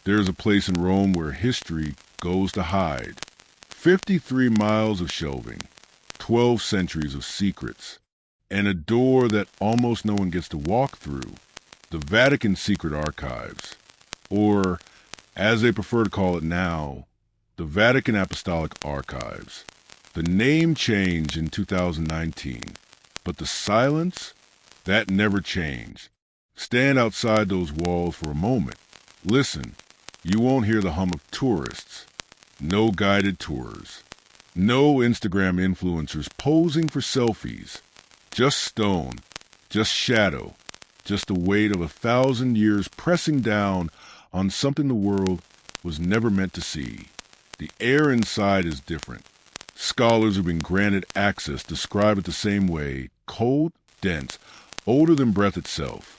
There's a place in Rome where history goes to hide. 53 miles of shelving, 12 centuries of secrets, and a door that almost no one gets to walk through. The Vatican Secret Archives, or as they prefer to call it now, the Vatican Apostolic Archives. The name changed in 2019, but the silence, that never changed. Stand outside those walls for a moment. Listen, you won't hear the hum of tourists. No guided tours. No Instagram influencers posing for selfies. Just stone, just shadow, just the weight of 1,000 years pressing down on something the world was never meant to see. The air inside is different. Scholars who've been granted access describe it the same way: cold, dense, older than breath itself.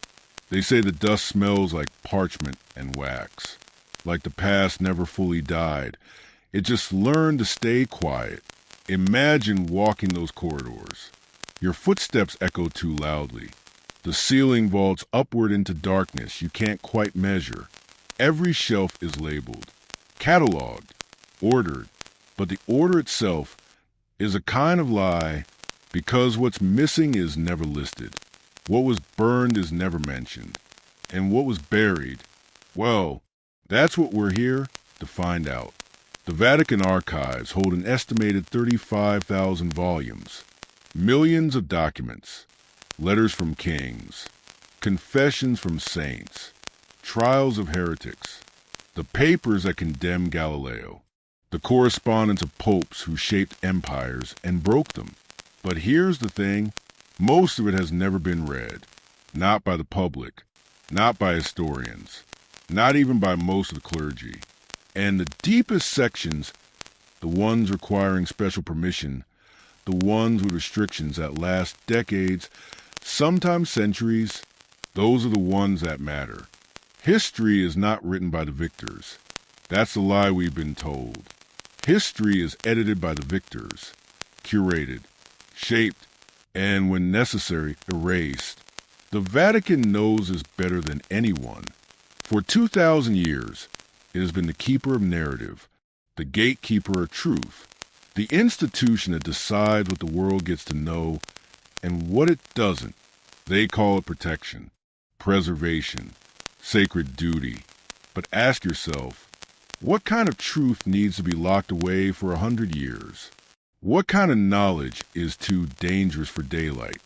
They say the dust smells like parchment and wax, like the past never fully died. It just learned to stay quiet. Imagine walking those corridors. Your footsteps echo too loudly. The ceiling vaults upward into darkness you can't quite measure. Every shelf is labeled, cataloged, ordered, but the order itself is a kind of lie because what's missing is never listed. What was burned is never mentioned. And what was buried, well, that's what we're here to find out. The Vatican Archives hold an estimated 35,000 volumes, millions of documents, letters from kings, confessions from saints, trials of heretics, the papers that condemn Galileo, the correspondence of popes who shaped empires and broke them. But here's the thing, most of it has never been read, not by the public, not by historians, not even by most of the clergy. And the deepest sections, the ones requiring special permission, the ones with restrictions that last decades, sometimes centuries, those are the ones that matter. History is not written by the victors. That's the lie we've been told. History is edited by the victors, curated, shaped, and when necessary, erased. The Vatican knows this better than anyone. For 2,000 years, it has been the keeper of narrative, the gatekeeper of truth, the institution that decides what the world gets to know and what it doesn't. They call it protection, preservation, sacred duty. But ask yourself, what kind of truth needs to be locked away for 100 years? What kind of knowledge is too dangerous for daylight?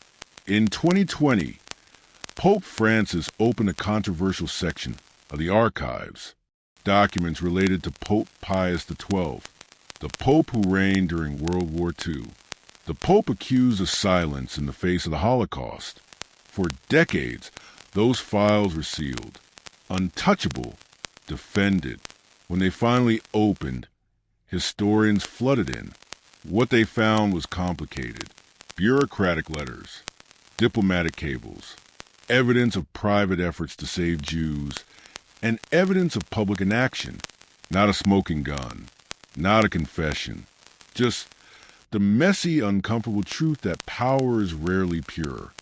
In 2020, Pope Francis opened a controversial section of the archives, documents related to Pope Pius XII, the Pope who reigned during World War II. The Pope accused of silence in the face of the Holocaust. For decades, those files were sealed, untouchable, defended. When they finally opened, historians flooded in. What they found was complicated: bureaucratic letters, diplomatic cables, evidence of private efforts to save Jews, and evidence of public inaction. Not a smoking gun, not a confession, just the messy, uncomfortable truth that power is rarely pure.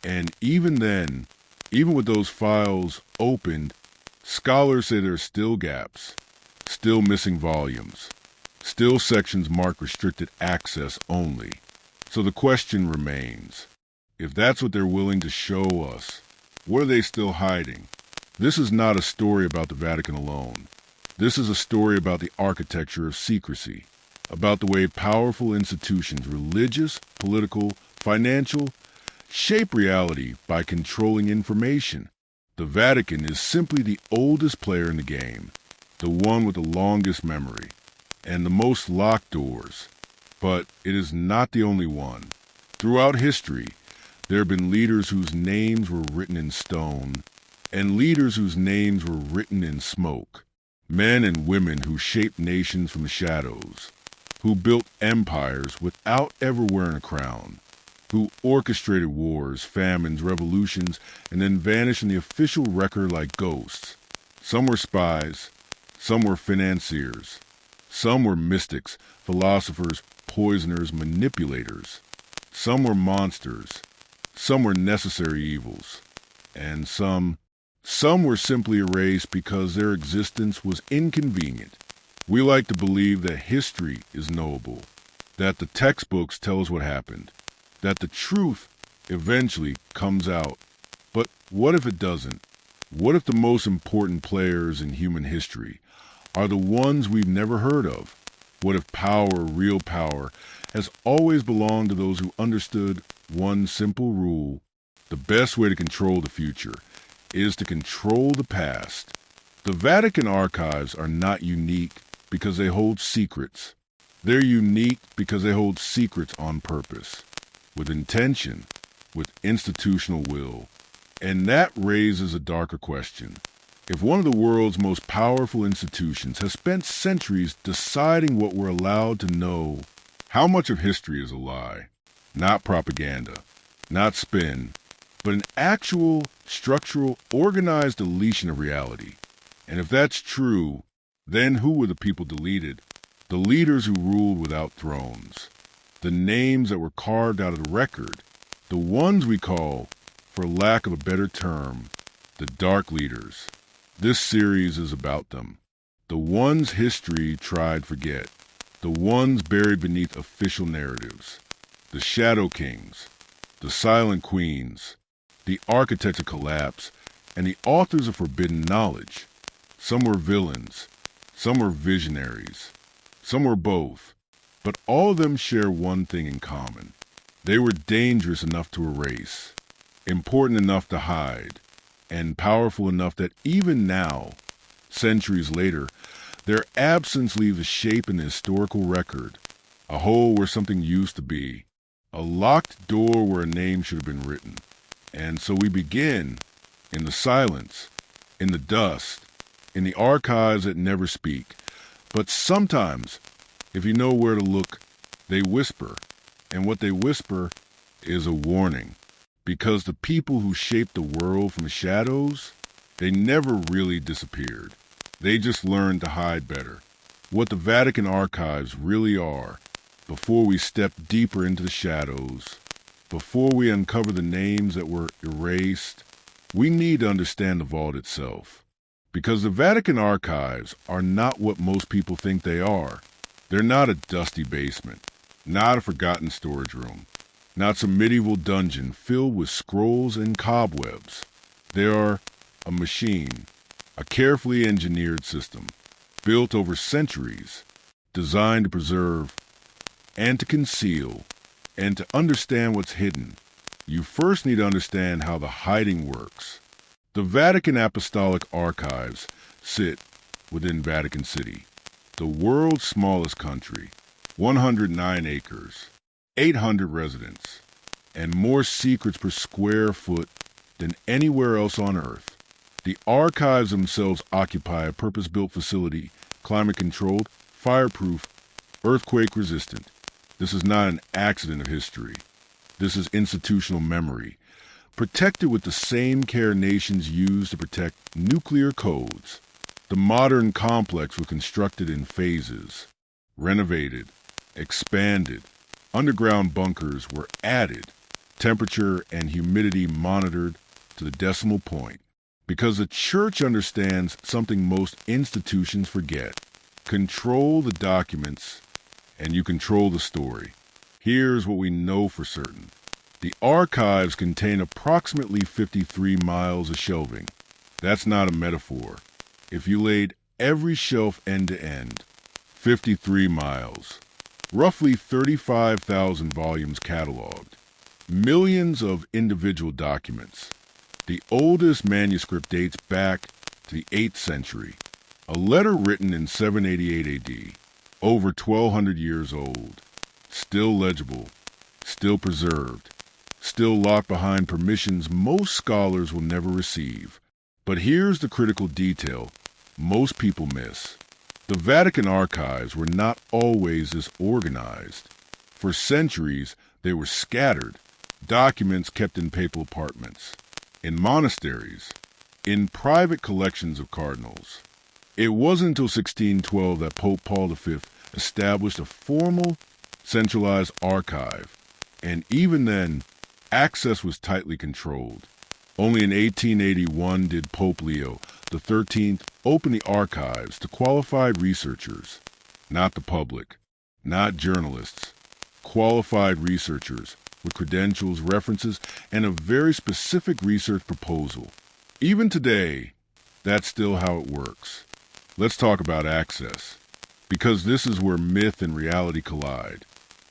And even then, even with those files opened, scholars say there are still gaps, still missing volumes, still sections marked restricted access only. So the question remains, if that's what they're willing to show us, what are they still hiding? This is not a story about the Vatican alone. This is a story about the architecture of secrecy, about the way powerful institutions, religious, political, financial, shape reality by controlling information. The Vatican is simply the oldest player in the game, the one with the longest memory, and the most locked doors. But it is not the only one. Throughout history, there have been leaders whose names were written in stone, and leaders whose names were written in smoke. Men and women who shaped nations from the shadows, who built empires without ever wearing a crown, who orchestrated wars, famines, revolutions, and then vanished from the official record like ghosts. Some were spies, some were financiers, some were mystics, philosophers, poisoners, manipulators. Some were monsters, some were necessary evils, and some Some were simply erased because their existence was inconvenient. We like to believe that history is knowable, that the textbooks tell us what happened, that the truth eventually comes out. But what if it doesn't? What if the most important players in human history are the ones we've never heard of? What if power, real power, has always belonged to those who understood one simple rule? The best way to control the future is to control the past. The Vatican Archives are not unique because they hold secrets. They're unique because they hold secrets on purpose, with intention, with institutional will. And that raises a darker question. If one of the world's most powerful institutions has spent centuries deciding what we're allowed to know, how much of history is a lie? Not propaganda, not spin, but an actual, structural, organized deletion of reality. And if that's true, then who were the people deleted? The leaders who ruled without thrones. The names that were carved out of the record. The ones we call, for lack of a better term, the dark leaders. This series is about them. The ones history tried to forget. The ones buried beneath official narratives. The shadow kings. The silent queens. The architects of collapse. And the authors of forbidden knowledge. Some were villains. Some were visionaries. Some were both. But all of them share one thing in common. They were dangerous enough to erase, important enough to hide, and powerful enough that even now, centuries later, their absence leaves a shape in the historical record, a hole where something used to be, a locked door where a name should have been written. And so we begin in the silence, in the dust, in the archives that never speak. But sometimes, if you know where to look, they whisper. And what they whisper is a warning. Because the people who shaped the world from shadows, they never really disappeared. They just learned to hide better. What the Vatican Archives really are, before we step deeper into the shadows, before we uncover the names that were erased, we need to understand the vault itself. Because the Vatican Archives are not what most people think they are. They're not a dusty basement, not a forgotten storage room, not some medieval dungeon filled with scrolls and cobwebs. They are a machine, a carefully engineered system, built over centuries, designed to preserve and to conceal and to understand what's hidden. You first need to understand how the hiding works. The Vatican Apostolic Archives sit within Vatican City, the world's smallest country, 109 acres, 800 residents, and more secrets per square foot than anywhere else on Earth. The archives themselves occupy a purpose-built facility, climate-controlled, fireproof, earthquake-resistant. This is not an accident of history. This is institutional memory, protected with the same care nations use to protect nuclear codes. The modern complex was constructed in phases, renovated, expanded. Underground bunkers were added, temperature and humidity monitored to the decimal point. Because the church understands something most institutions forget. Control the documents, and you control the story. Here's what we know for certain. The archives contain approximately 53 miles of shelving. That's not a metaphor. If you laid every shelf end to end, 53 miles, roughly 35,000 volumes cataloged, millions of individual documents. The oldest manuscript dates back to the 8th century, a letter written in 788 AD, over 1,200 years old, still legible, still preserved, still locked behind permissions most scholars will never receive. But here's the critical detail most people miss. The Vatican Archives were not always this organized. For centuries, they were scattered, documents kept in papal apartments, in monasteries, in private collections of cardinals. It wasn't until 1612 that Pope Paul V established a formal, centralized archive, and even then, access was tightly controlled. Only in 1881 did Pope Leo XIII open the archives to qualified researchers, not the public, not journalists, qualified researchers with credentials, references, and a very specific research proposal. Even today, that's still how it works. Let's talk about access, because this is where myth and reality collide.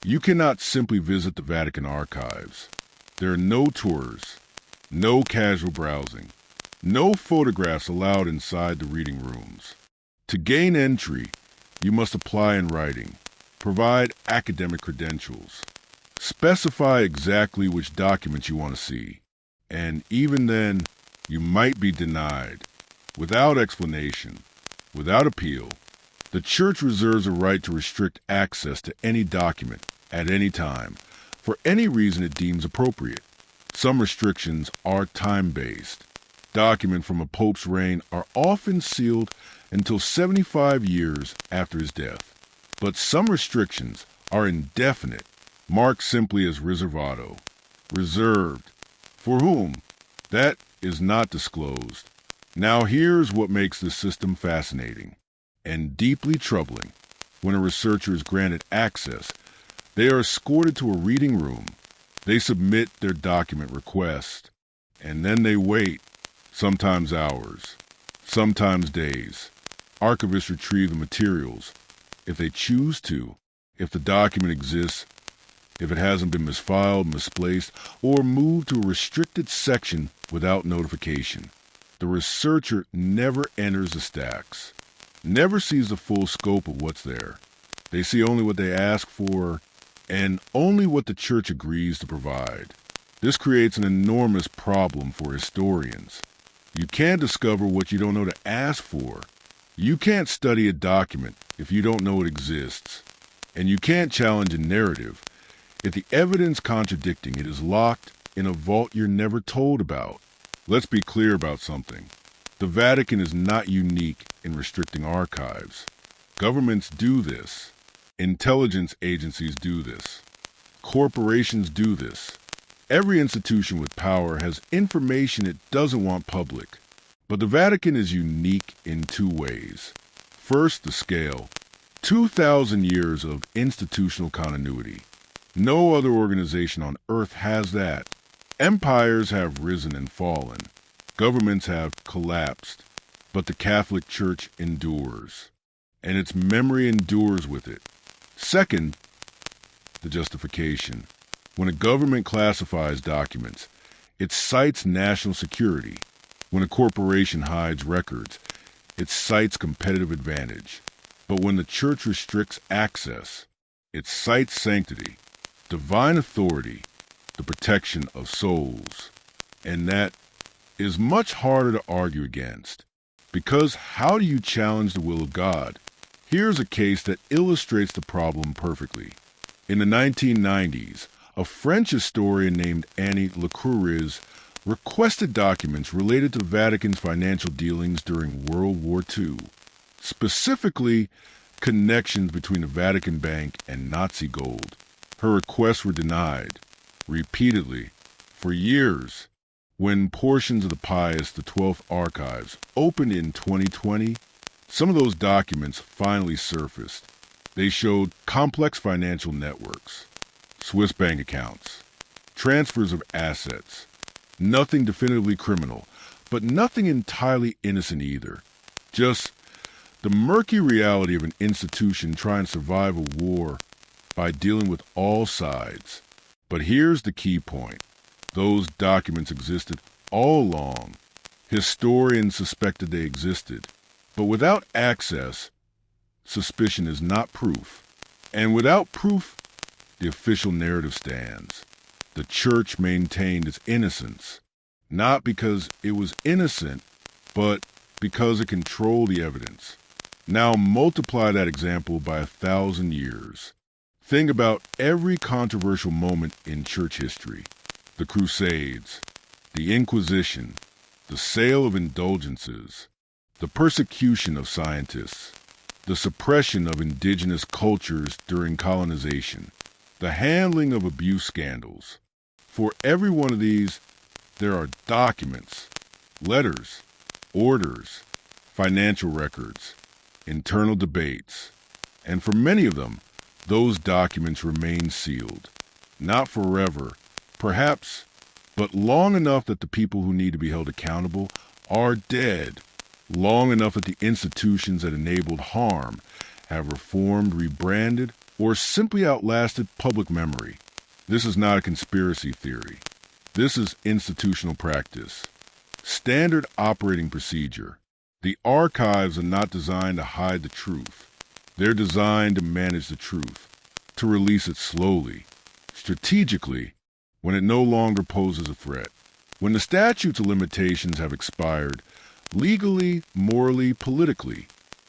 You cannot simply visit the Vatican Archives. There are no tours, no casual browsing, no photographs allowed inside the reading rooms. To gain entry, you must apply in writing, provide academic credentials, specify exactly which documents you want to see, and even then, you might be denied. Without explanation, without appeal, the Church reserves a right to restrict access to any document at any time, for any reason it deems appropriate. Some restrictions are time-based. Documents from a pope's reign are often sealed until 75 years after his death. But some restrictions are indefinite, marked simply as riservato, reserved. For whom? That is not disclosed. Now here's what makes this system fascinating and deeply troubling. When a researcher is granted access, they are escorted to a reading room. They submit their document request, and then they wait, sometimes hours, sometimes days. Archivists retrieve the materials, if they choose to, if the document exists, if it hasn't been misfiled, misplaced, or moved to a restricted section without notification. The researcher never enters the stacks, never sees the full scope of what's there. They see only what they ask for and only what the Church agrees to provide. This creates an enormous problem for historians. You can't discover what you don't know to ask for. You can't study a document if you don't know it exists. And you can't challenge a narrative if the evidence contradicting it is locked in a vault you're never told about. Let's be clear about something. The Vatican is not unique in restricting archives. Governments do this. Intelligence agencies do this. Corporations do this. Every institution with power has information it doesn't want public. But the Vatican is unique in two ways. First, the scale. 2,000 years of institutional continuity. No other organization on earth has that. Empires have risen and fallen. Governments have collapsed. But the Catholic Church endures. And its memory endures with it. Second, the justification. When a government classifies documents, it cites national security. When a corporation hides records, it cites competitive advantage. But when the Church restricts access, it cites sanctity, divine authority, the protection of souls. And that is much harder to argue against. Because how do you challenge the will of God? Here's a case that illustrates the problem perfectly. In the 1990s, a French historian named Annie Lecouris requested documents related to the Vatican's financial dealings during World War II, specifically connections between the Vatican Bank and Nazi gold. Her requests were denied, repeatedly, for years. When portions of the Pius XII archives opened in 2020, some of those documents finally surfaced. They showed complex financial networks, Swiss bank accounts, transfers of assets, nothing definitively criminal, but nothing entirely innocent either. Just the murky reality of an institution trying to survive a war by dealing with all sides. But here's the key point. Those documents existed all along. Historians suspected they existed. But without access, suspicion is not proof. And without proof, the official narrative stands. The Church maintained its innocence, not because it was innocent, but because it controlled the evidence. Now multiply that example by 1,000 years. Think about every controversial moment in Church history. The Crusades, the Inquisition, the sale of indulgences, the persecution of scientists, the suppression of indigenous cultures during colonization, the handling of abuse scandals. For every one of these, there are documents, letters, orders, financial records, internal debates, and for many of them, those documents remain sealed. Not forever, perhaps, but long enough that the people who need to be held accountable are dead. Long enough that the institutions that enabled harm have reformed, rebranded, or simply outlasted public memory. This is not a conspiracy theory. This is institutional practice. Standard operating procedure. The archives are not designed to hide the truth. They're designed to manage the truth, to release it slowly, strategically, when it no longer poses a threat. When the statutes of limitations have expired, legally, morally, politically,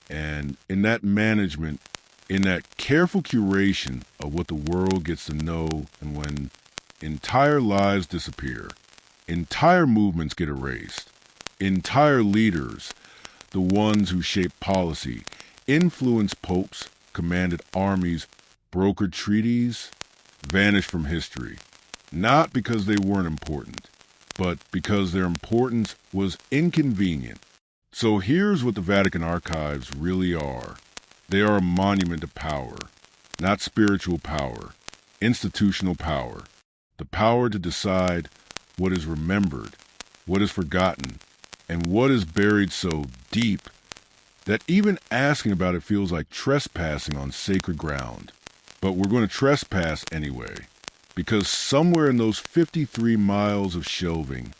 and in that management, in that careful curation of what the world gets to know, and when entire lives disappear, entire movements get erased, entire leaders, the ones who shaped policy, influenced popes, commanded armies, brokered treaties, vanished from history, not because they weren't important, but because their importance was inconvenient. So here's what the Vatican Archives really are. They are a monument to power, not spiritual power, institutional power, the power to decide what is remembered, what is forgotten, and what is buried so deep that even asking about it feels like trespassing on sacred ground. But we're going to trespass anyway, because somewhere in those 53 miles of shelving,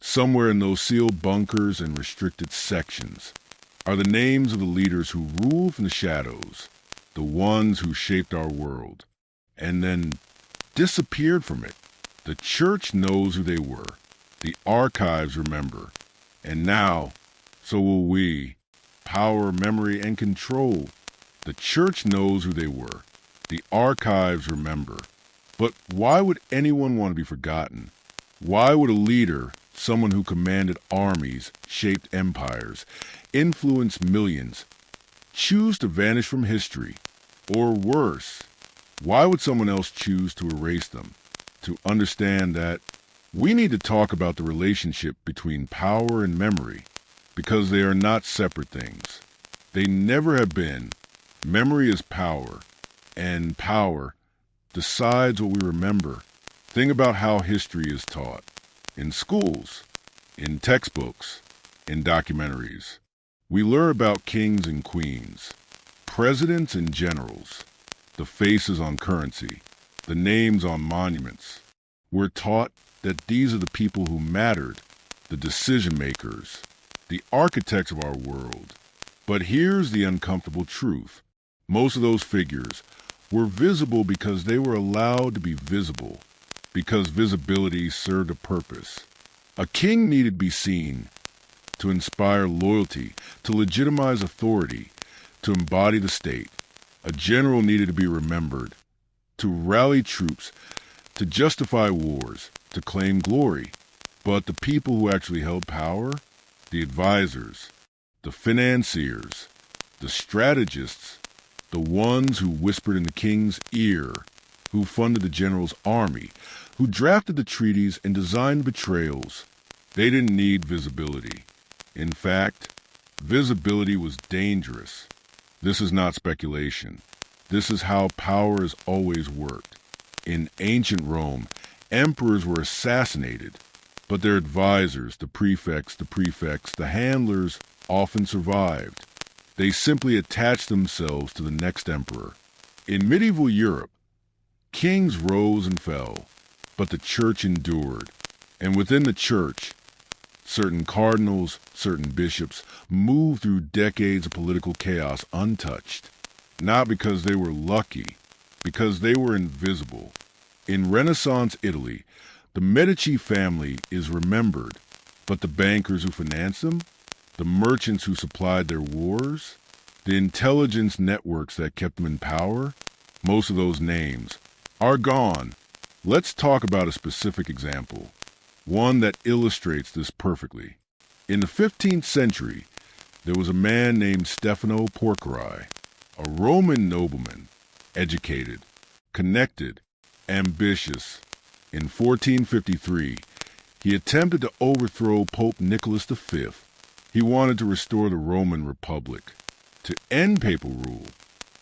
somewhere in those sealed bunkers and restricted sections, are the names of the leaders who ruled from the shadows, the ones who shaped our world, and then disappeared from it. The church knows who they were. The archives remember. And now, so will we. Power, memory, and control. The church knows who they were. The archives remember. But why would anyone want to be forgotten? Why would a leader, someone who commanded armies, shaped empires, influenced millions, choose to vanish from history? Or worse, why would someone else choose to erase them? To understand that we need to talk about the relationship between power and memory, because they are not separate things. They never have been. Memory is power, and power decides what we remember. Think about how history is taught. In schools, in textbooks, in documentaries. We learn about kings and queens, presidents and generals, the faces on currency, the names on monuments. We're taught that these are the people who mattered, the decision makers, the architects of our world. But here's the uncomfortable truth. Most of those figures were visible because they were allowed to be visible, because visibility served a purpose. A king needed to be seen to inspire loyalty, to legitimize authority, to embody the state. A general needed to be remembered, to rally troops, to justify wars, to claim glory. But the people who actually held power, the advisors, the financiers, the strategists, the ones who whispered in the king's ear, who funded the general's army, who drafted the treaties and designed the betrayals, they didn't need visibility. In fact, visibility was dangerous. This is not speculation. This is how power has always worked. In ancient Rome, emperors were assassinated, but their advisors, the prefects, the handlers, often survived. They simply attached themselves to the next emperor. In medieval Europe, kings rose and fell, but the church endured. And within the church, certain cardinals, certain bishops moved through decades of political chaos untouched. Not because they were lucky, because they were invisible. In Renaissance Italy, the Medici family is remembered, but the bankers who financed them, the merchants who supplied their wars, the intelligence networks that kept them in power, most of those names are gone. Let's talk about a specific example, one that illustrates this perfectly. In the 15th century, there was a man named Stefano Porcari, a Roman nobleman, educated, connected, ambitious. In 1453, He attempted to overthrow Pope Nicholas V. He wanted to restore the Roman Republic, to end papal rule,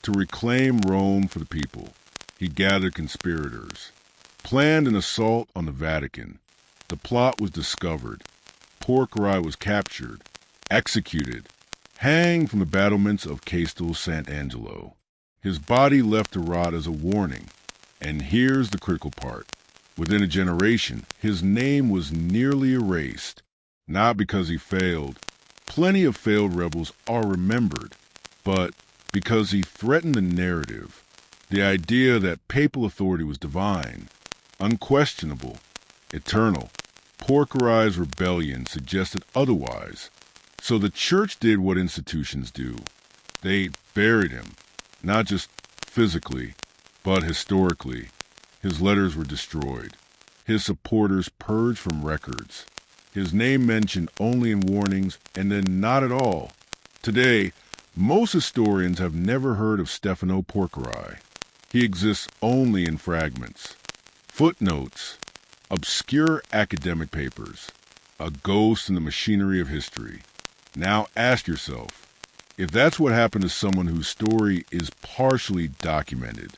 to reclaim Rome for the people. He gathered conspirators, planned an assault on the Vatican. The plot was discovered. Porcari was captured, executed, hanged from the battlements of Castel Sant'Angelo. His body left to rot as a warning. And here's the critical part. Within a generation, his name was nearly erased. Not because he failed. Plenty of failed rebels are remembered. But because he threatened the narrative. The idea that papal authority was divine, unquestionable, eternal. Porcari's rebellion suggested otherwise. So the church did what institutions do. They buried him, not just physically, but historically. His letters were destroyed. His supporters purged from records. His name mentioned only in warnings and then not at all. Today, most historians have never heard of Stefano Porcari. He exists only in fragments, footnotes, obscure academic papers, a ghost in the machinery of history. Now ask yourself, if that's what happened to someone whose story is partially documented,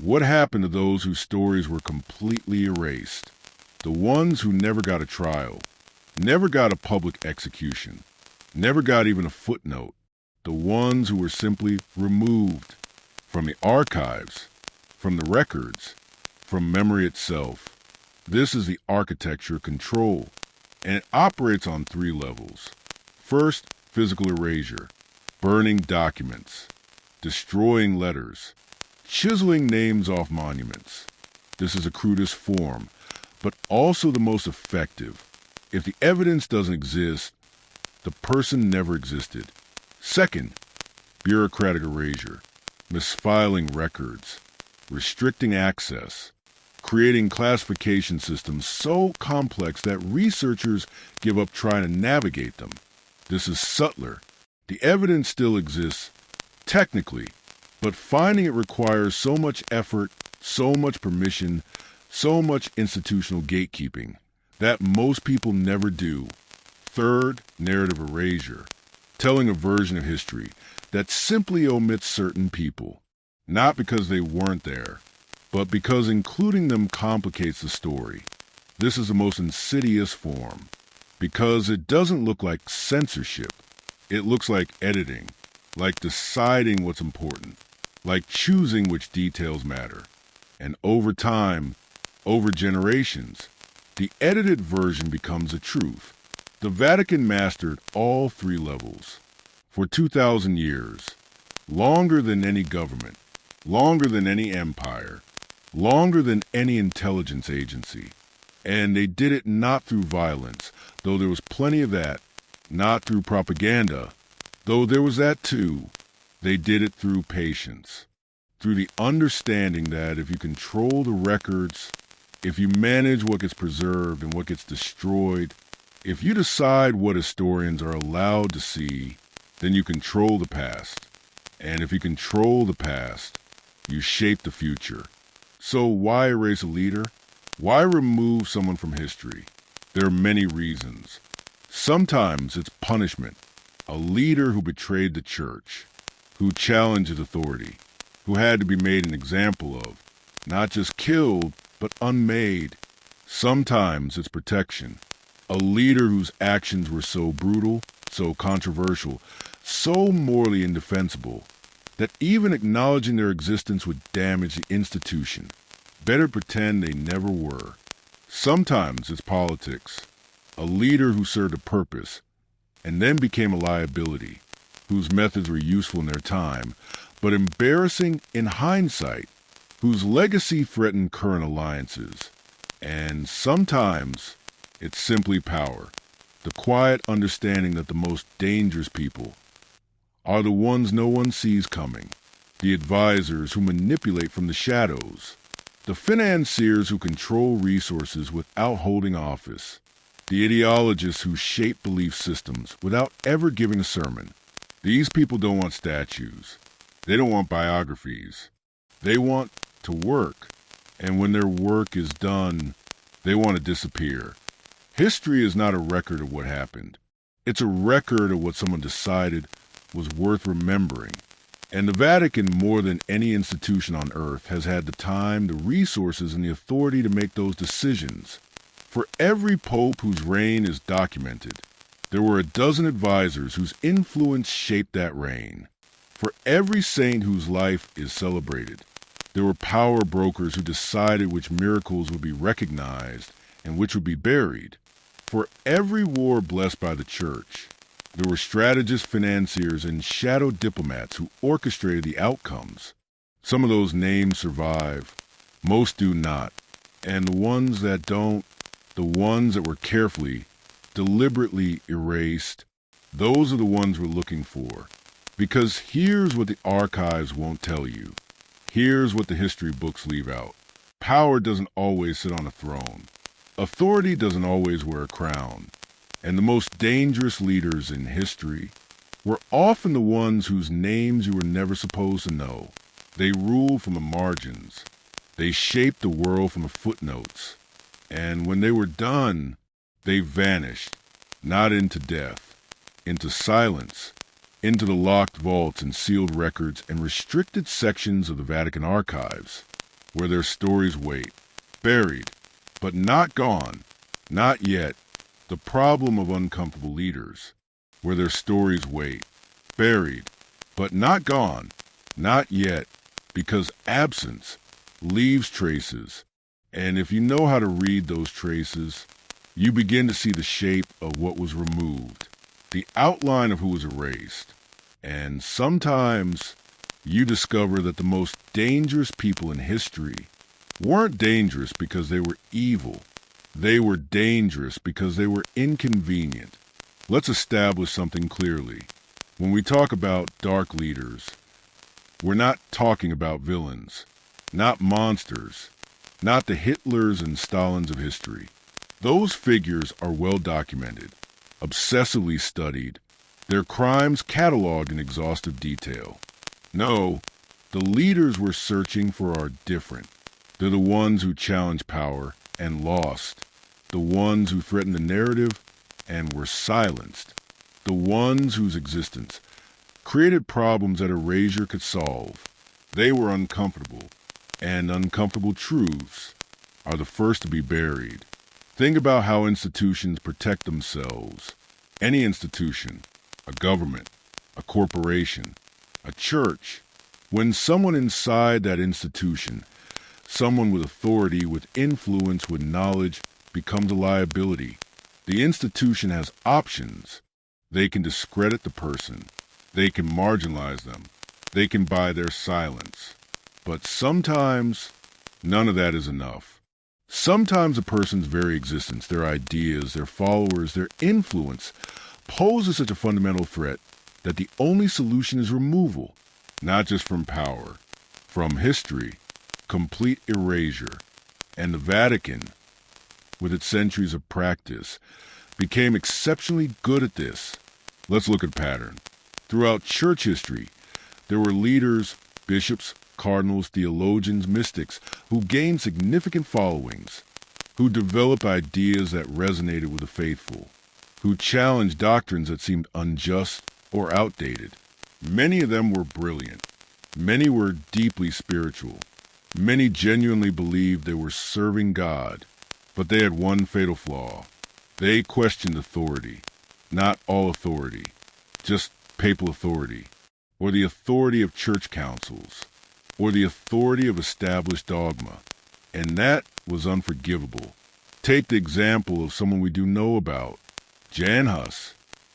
what happened to those whose stories were completely erased? The ones who never got a trial, never got a public execution, never got even a footnote. The ones who were simply removed from the archives, from the records, from memory itself. This is the architecture of control, and it operates on 3 levels. First, physical erasure, burning documents, destroying letters, chiseling names off monuments. This is the crudest form, but also the most effective. If the evidence doesn't exist, the person never existed. Second, bureaucratic erasure, misfiling records, restricting access, creating classification systems so complex that researchers give up trying to navigate them. This is subtler. The evidence still exists, technically, but finding it requires so much effort, so much permission, so much institutional gatekeeping that most people never do. Third, narrative erasure, telling a version of history that simply omits certain people, not because they weren't there, but because including them complicates the story. This is the most insidious form, because it doesn't look like censorship. It looks like editing, like deciding what's important, like choosing which details matter. And over time, over generations, the edited version becomes the truth. The Vatican mastered all 3 levels. For 2,000 years, longer than any government, longer than any empire, longer than any intelligence agency. And they did it not through violence, though there was plenty of that, not through propaganda, though there was that too. They did it through patience, through the understanding that if you control the records, if you manage what gets preserved and what gets destroyed, if you decide what historians are allowed to see, then you control the past. And if you control the past, you shape the future. So why erase a leader? Why remove someone from history? There are many reasons. Sometimes it's punishment. A leader who betrayed the church, who challenged authority, who had to be made an example of, not just killed, but unmade. Sometimes it's protection. A leader whose actions were so brutal, so controversial, so morally indefensible, that even acknowledging their existence would damage the institution. Better pretend they never were. Sometimes it's politics. A leader who served a purpose, and then became a liability, whose methods were useful in their time, but embarrassing in hindsight, whose legacy threatened current alliances. And sometimes it's simply power, the quiet understanding that the most dangerous people are the ones no one sees coming, the advisors who manipulate from the shadows, the financiers who control resources without holding office, the ideologists who shape belief systems without ever giving a sermon. These people don't want statues. They don't want biographies. They want to work. And when their work is done, they want to disappear. History is not a record of what happened. It's a record of what someone decided was worth remembering. And the Vatican, more than any institution on earth, has had the time, the resources, and the authority to make those decisions. For every pope whose reign is documented, there were a dozen advisors whose influence shaped that reign. For every saint whose life is celebrated, there were power brokers who decided which miracles would be recognized and which would be buried. For every war blessed by the Church, there were strategists, financiers, and shadow diplomats who orchestrated the outcomes. Some of those names survive, most do not, and the ones that don't, the ones that were carefully, deliberately erased, those are the ones we're looking for. Because here's what the archives won't tell you. Here's what the history books leave out. Power doesn't always sit on a throne. Authority doesn't always wear a crown. And the most dangerous leaders in history were often the ones whose names you were never supposed to know. They ruled from the margins. They shaped the world from the footnotes. And when they were done, they vanished, not into death, into silence, into the locked vaults and sealed records and restricted sections of the Vatican Archives, where their stories wait, buried, but not gone, not yet. The problem of uncomfortable leaders, where their stories wait, buried, but not gone, not yet, because absence leaves traces, and if you know how to read those traces, you begin to see the shape of what was removed, the outline of who was erased, and sometimes you discover that the most dangerous people in history weren't dangerous because they were evil. They were dangerous because they were inconvenient. Let's establish something clearly. When we talk about dark leaders, we're not talking about villains, not monsters, not the Hitlers and Stalins of history. Those figures are well documented, obsessively studied, their crimes cataloged in exhaustive detail. No, the leaders we're searching for are different. They're the ones who challenged power and lost, the ones who threatened the narrative and were silenced, the ones whose existence created problems that erasure could solve. They were uncomfortable, and uncomfortable truths are the first to be buried. Think about how institutions protect themselves. Any institution, a government, a corporation, a church. When someone inside that institution, someone with authority, with influence, with knowledge, becomes a liability, the institution has options. They can discredit the person. They can marginalize them. They can buy their silence. But sometimes, none of that is enough. Sometimes a person's very existence, their ideas, their followers, their influence, poses such a fundamental threat that the only solution is removal, not just from power, from history, complete erasure. And the Vatican, with its centuries of practice, became exceptionally good at this. Let's look at a pattern. Throughout church history, there were leaders, bishops, cardinals, theologians, mystics, who gained significant followings, who developed ideas that resonated with the faithful, who challenged doctrines that seemed unjust or outdated. Many of them were brilliant. Many were deeply spiritual. Many genuinely believed they were serving God, but they had one fatal flaw. They questioned authority. Not all authority, just papal authority, or the authority of church councils, or the authority of established dogma. And that was unforgivable. Take the example of someone we do know about, Jan Hus,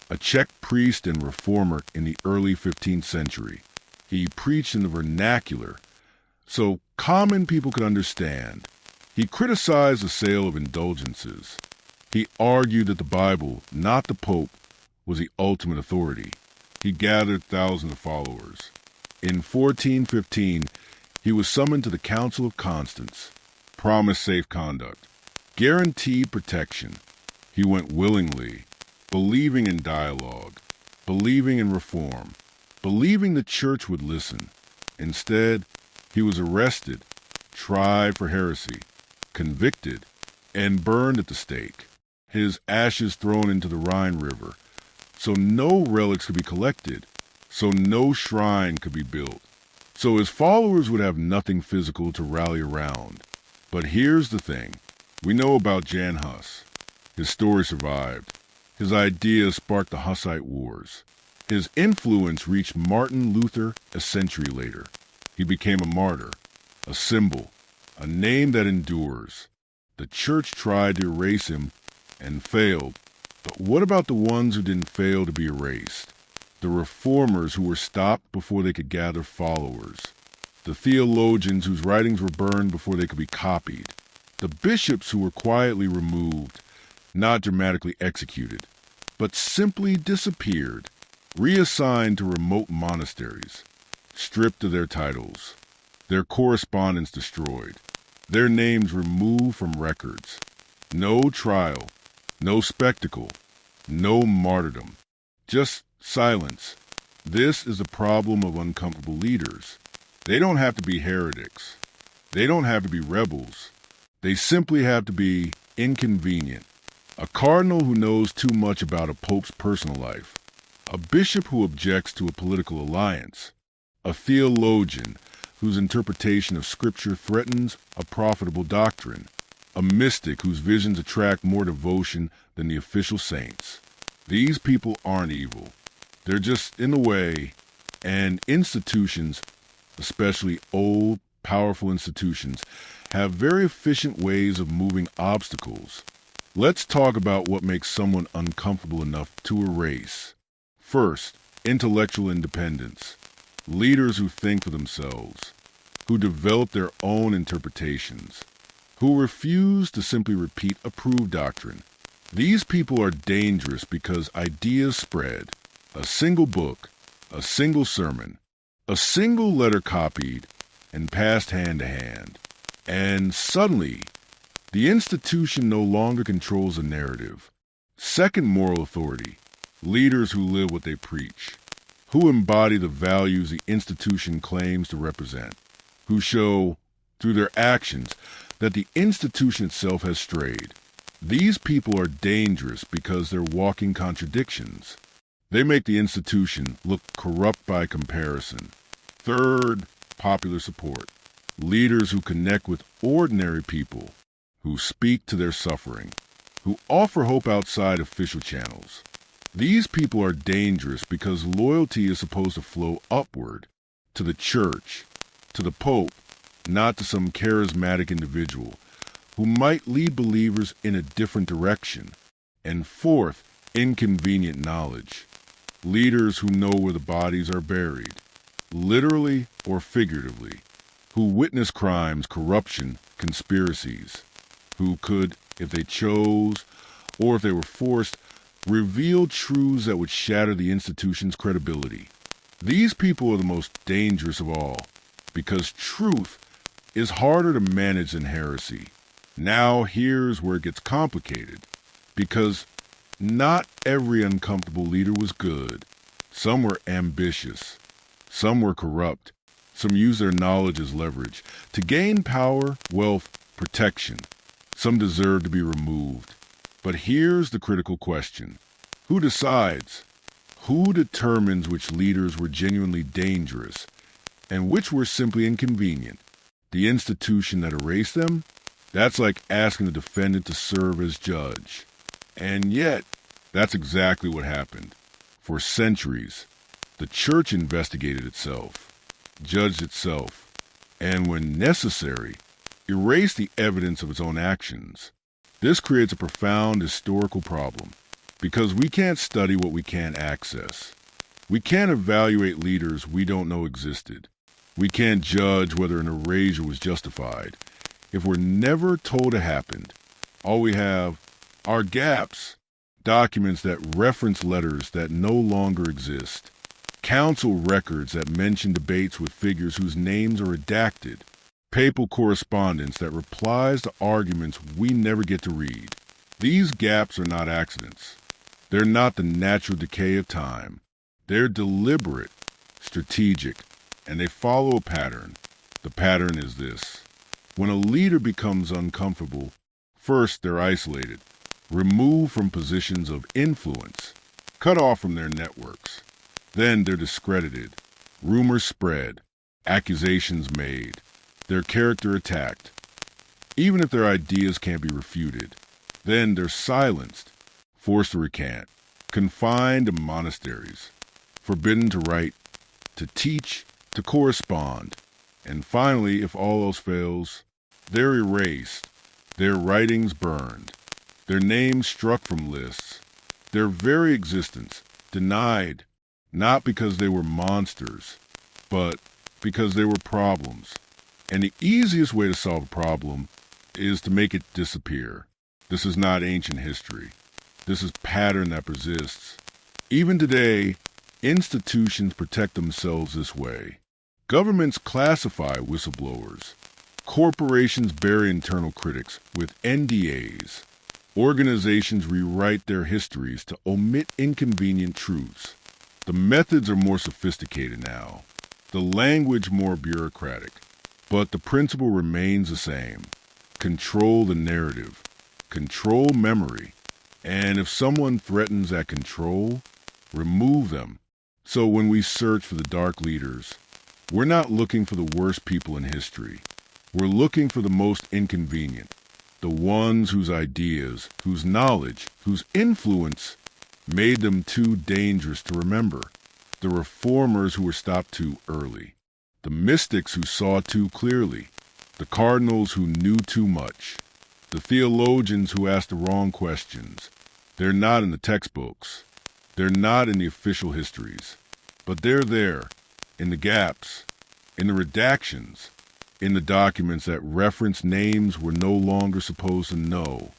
a Czech priest and reformer in the early 15th century. He preached in the vernacular, so common people could understand. He criticized the sale of indulgences. He argued that the Bible, not the Pope, was the ultimate authority. He gathered thousands of followers. In 1415, he was summoned to the Council of Constance, promised safe conduct, guaranteed protection. He went willingly, believing in dialogue, believing in reform, believing the church would listen. Instead, he was arrested, tried for heresy, convicted, and burned at the stake. his ashes thrown into the Rhine River, so no relics could be collected, so no shrine could be built, so his followers would have nothing physical to rally around. But here's the thing. We know about Jan Hus. His story survived. His idea sparked the Hussite Wars. His influence reached Martin Luther a century later. He became a martyr, a symbol, a name that endures. The church tried to erase him and failed. But what about the ones who didn't fail to be erased? The reformers who were stopped before they could gather followers. The theologians whose writings were burned before they could be copied. The bishops who were quietly removed, not dramatically executed, but simply disappeared, reassigned to remote monasteries, stripped of their titles, their correspondence destroyed, their names removed from records. No trial, no spectacle, no martyrdom, just silence. This is the problem of uncomfortable leaders. They don't have to be heretics. They don't have to be rebels. They simply have to be inconvenient. A cardinal who knows too much about a pope's personal life. A bishop who objects to a political alliance. A theologian whose interpretation of Scripture threatens a profitable doctrine. A mystic whose visions attract more devotion than the official saints. These people aren't evil. They're just in the way, and institutions, especially old, powerful institutions, have very efficient ways of moving obstacles. Let's talk about what makes someone uncomfortable enough to erase. First, intellectual independence. Leaders who think for themselves, who develop their own interpretations, who refuse to simply repeat approved doctrine. These people are dangerous because ideas spread. A single book, a single sermon, a single letter copied and passed hand to hand. And suddenly, the institution no longer controls the narrative. Second, moral authority. Leaders who live what they preach, who embody the values the institution claims to represent, who show, through their actions, that the institution itself has strayed. These people are dangerous because they're walking contradictions. They make the institution look corrupt by comparison. Third, popular support. Leaders who connect with ordinary people, who speak to their suffering, who offer hope outside official channels. These people are dangerous because loyalty is supposed to flow upward, to the church, to the Pope, not to some charismatic individual who might lead believers in a different direction. And fourth, inconvenient knowledge. Leaders who know where the bodies are buried, literally or figuratively, who witness crimes, corruption, conspiracies, who could, if they chose, or if they were forced, reveal truths that would shatter the institution's credibility. These people are the most dangerous of all, because truth is harder to manage than heresy. Now here's where it gets complicated, because not every uncomfortable leader was good. Some were ambitious. Some were corrupt. Some used their knowledge as leverage to gain power, wealth, protection. Some deserve to be removed. But here's the critical question. Who decides? Who determines which leaders were genuinely dangerous and which were simply inconvenient? The institution that erased them? That's like asking the defendant to serve as judge. And yet, that's exactly what happened. For centuries, the church investigated itself, judged itself, and when necessary, erased the evidence of its own actions. This creates a profound historical problem, because we can't study what we can't access. We can't evaluate leaders we don't know existed. We can't judge whether an erasure was justified if we're never told it happened. All we have are gaps, documents that reference letters that no longer exist, council records that mention debates with figures whose names are redacted, papal correspondence that replies to arguments we never get to read. These gaps are not accidents. They're not the natural decay of time. They're deliberate, strategic, and they follow a pattern. The pattern is this. When a leader becomes uncomfortable, first they're isolated. removed from positions of influence, cut off from their networks. Then they're discredited, rumors spread, accusations made, their character attacked. Even if their ideas can't be refuted, then they're silenced, forced to recant, confined to monasteries, forbidden to write, to teach, to correspond. And finally, if all else fails, they're erased, their writings burned, their names struck from lists, their very existence denied, not because they were monsters, but because they were problems. And the easiest way to solve a problem is to make it disappear. This is not ancient history. This is pattern that persists. Even today, institutions protect themselves this way. Governments classify whistleblowers. Corporations bury internal critics with NDAs. Organizations rewrite their histories to omit inconvenient truths. The methods are more sophisticated now, the language more bureaucratic, but the principle remains the same. Control the narrative, control memory, and if someone threatens that control, remove them. So when we search for the dark leaders, we're not looking for the worst people in history. We're looking for the most inconvenient, the ones whose ideas, whose knowledge, whose influence made them too dangerous to remember, the reformers who were stopped too early, the mystics who saw too clearly, the cardinals who knew too much, the theologians who asked the wrong questions. They're not in the textbooks. They're not in the official histories. But they're there, in the gaps, in the redactions, in the documents that reference names we're no longer supposed to know.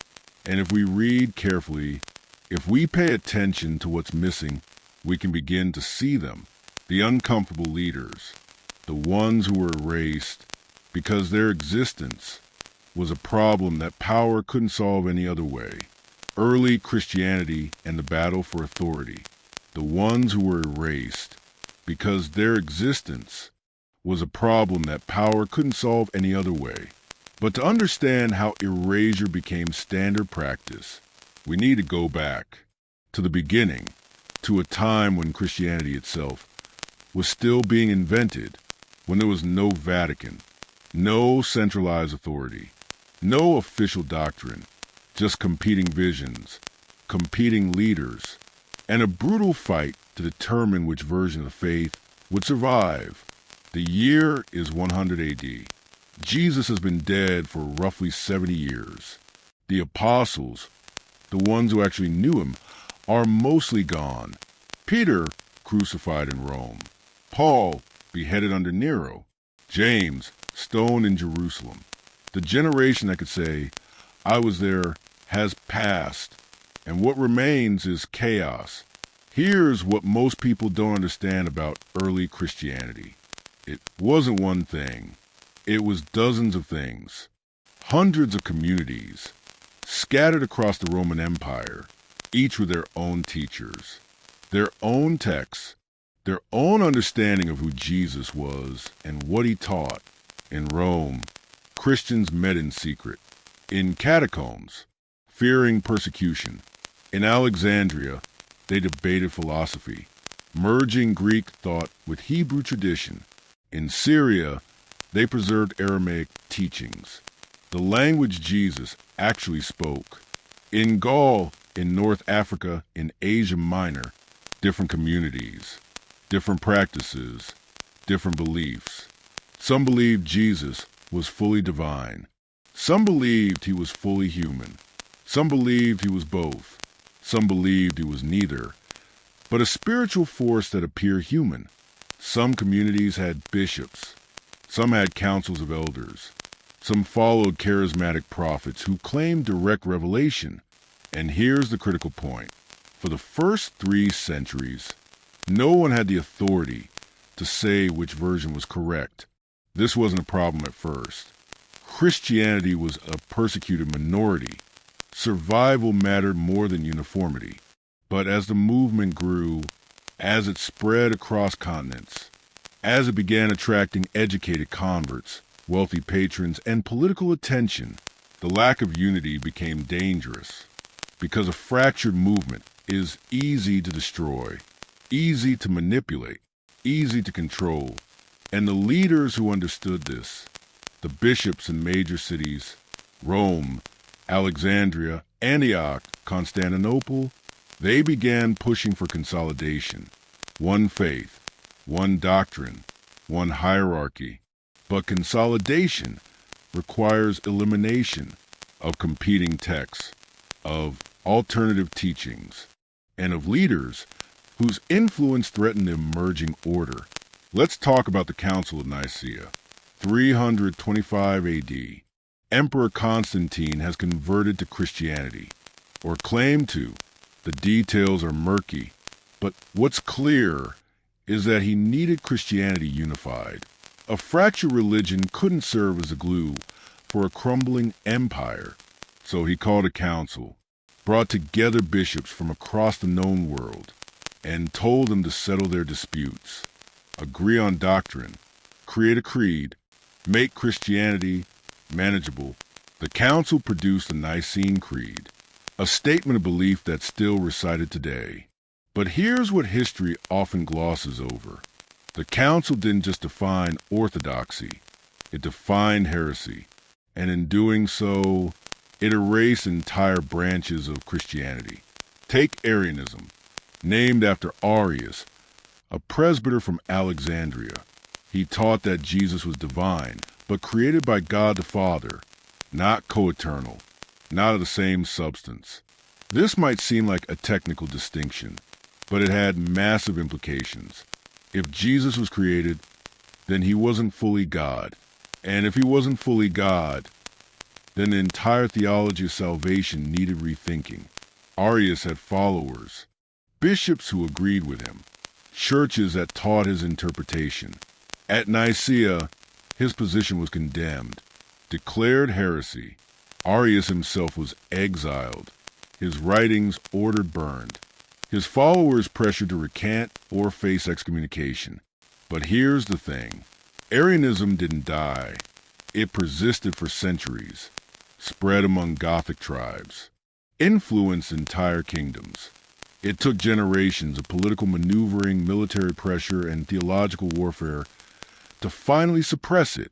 And if we read carefully, if we pay attention to what's missing, we can begin to see them, the uncomfortable leaders, the ones who were erased because their existence was a problem that power couldn't solve any other way. Early Christianity and the battle for authority, the ones who were erased because their existence was a problem that power couldn't solve any other way. But to understand how erasure became standard practice, we need to go back to the beginning, to a time when Christianity itself was still being invented, when there was no Vatican, no centralized authority, no official doctrine, just competing visions, competing leaders, and a brutal fight to determine which version of the faith would survive. The year is 100 AD. Jesus has been dead for roughly 70 years. The apostles, the ones who actually knew him, are mostly gone. Peter, crucified in Rome. Paul, beheaded under Nero. James, stoned in Jerusalem. The generation that could say, I was there, has passed, and what remains is chaos. Here's what most people don't understand about early Christianity. It wasn't one thing. It was dozens of things. Hundreds of communities, scattered across the Roman Empire, each with their own teachers, their own texts, their own understanding of who Jesus was and what he taught. In Rome, Christians met in secret. In catacombs, fearing persecution. In Alexandria, they debated philosophy, merging Greek thought with Hebrew tradition. In Syria, they preserved Aramaic teachings, the language Jesus actually spoke. In Gaul, in North Africa, in Asia Minor, different communities, different practices, different beliefs. Some believed Jesus was fully divine. Some believed he was fully human. Some believed he was both. Some believed he was neither, but a spiritual force that appeared human. Some communities had bishops. Some had councils of elders. Some followed charismatic prophets who claimed direct revelation. And here's the critical point. For the first 3 centuries, no one had the authority to say which version was correct. This wasn't a problem at first. Christianity was a persecuted minority. Survival mattered more than uniformity. But as the movement grew, as it spread across continents, as it began attracting educated converts, wealthy patrons, and political attention, the lack of unity became dangerous. because a fractured movement is easy to destroy, easy to manipulate, easy to control. And the leaders who understood this, the bishops in major cities, Rome, Alexandria, Antioch, Constantinople, they began pushing for consolidation. One faith, one doctrine, one hierarchy. But consolidation requires elimination of competing texts, of alternative teachings, and of leaders whose influence threatened the emerging order. Let's talk about the Council of Nicaea. 325 AD. Emperor Constantine has converted to Christianity, or claimed to. The details are murky, but what's clear is that he needed Christianity unified. A fractured religion couldn't serve as a glue for a crumbling empire, so he called a council, brought together bishops from across the known world, and told them to settle their disputes, agree on doctrine, create a creed, make Christianity manageable. The council produced the Nicene Creed, a statement of belief that's still recited today. But here's what history often glosses over. The council didn't just define orthodoxy, it defined heresy, and in doing so, it erased entire branches of Christianity. Take Arianism, named after Arius, a presbyter from Alexandria. He taught that Jesus was divine, but created by God the Father, not co-eternal, not of the same substance. This might seem like a technical distinction, but it had massive implications. If Jesus was created, then he wasn't fully God. And if he wasn't fully God, then the entire theology of salvation needed rethinking. Arius had followers, bishops who agreed with him, churches that taught his interpretation. At Nicaea, his position was condemned, declared heresy. Arius himself was exiled, his writings ordered burned, his followers pressured to recant or face excommunication. But here's the thing. Arianism didn't die. It persisted for centuries, spread among Gothic tribes, influenced entire kingdoms. It took generations of political maneuvering, military pressure, and theological warfare to finally suppress it.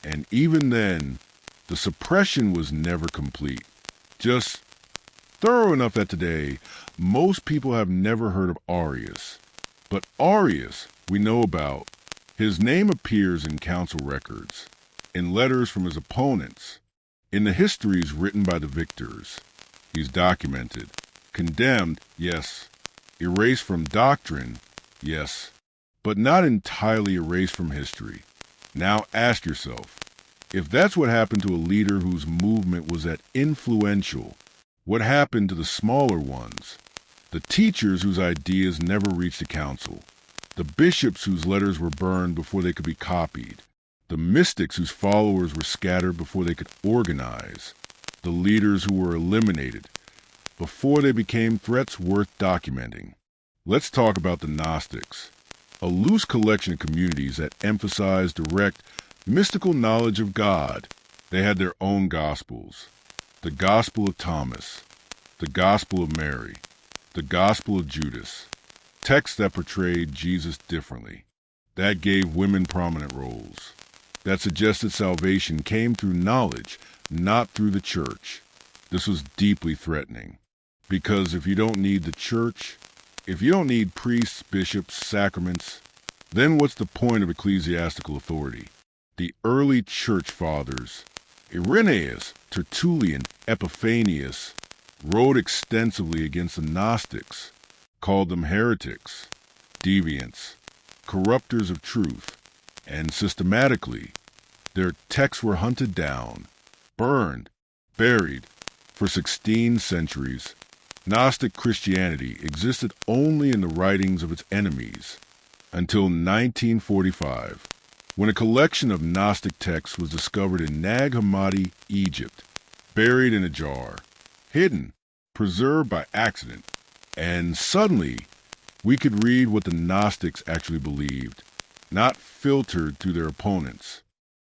And even then, the suppression was never complete. Just thorough enough that today, most people have never heard of Arius. But Arius, we know about. His name appears in council records, in letters from his opponents, in the histories written by the victors. He's documented, condemned, yes, erased from doctrine, yes, but not entirely erased from history. Now ask yourself, if that's what happened to a leader whose movement was that influential, what happened to the smaller ones? The teachers whose ideas never reached the council, the bishops whose letters were burned before they could be copied, the mystics whose followers were scattered before they could organize, the leaders who were eliminated before they became threats worth documenting. Let's talk about the Gnostics, a loose collection of communities that emphasized direct, mystical knowledge of God. They had their own gospels, the Gospel of Thomas, the Gospel of Mary, the Gospel of Judas, texts that portrayed Jesus differently, that gave women prominent roles, that suggested salvation came through knowledge, not through the church. This was deeply threatening, because if you don't need the church, if you don't need priests, bishops, sacraments, then what's the point of ecclesiastical authority? The early church fathers, Irenaeus, Tertullian, Epiphanius, wrote extensively against the Gnostics, called them heretics, deviants, corrupters of truth, and systematically, their texts were hunted down, burned, buried. For 16 centuries, Gnostic Christianity existed only in the writings of its enemies, until 1945, when a collection of Gnostic texts was discovered in Nag Hammadi, Egypt, buried in a jar, hidden, preserved by accident, and suddenly we could read what the Gnostics actually believed, not filtered through their opponents,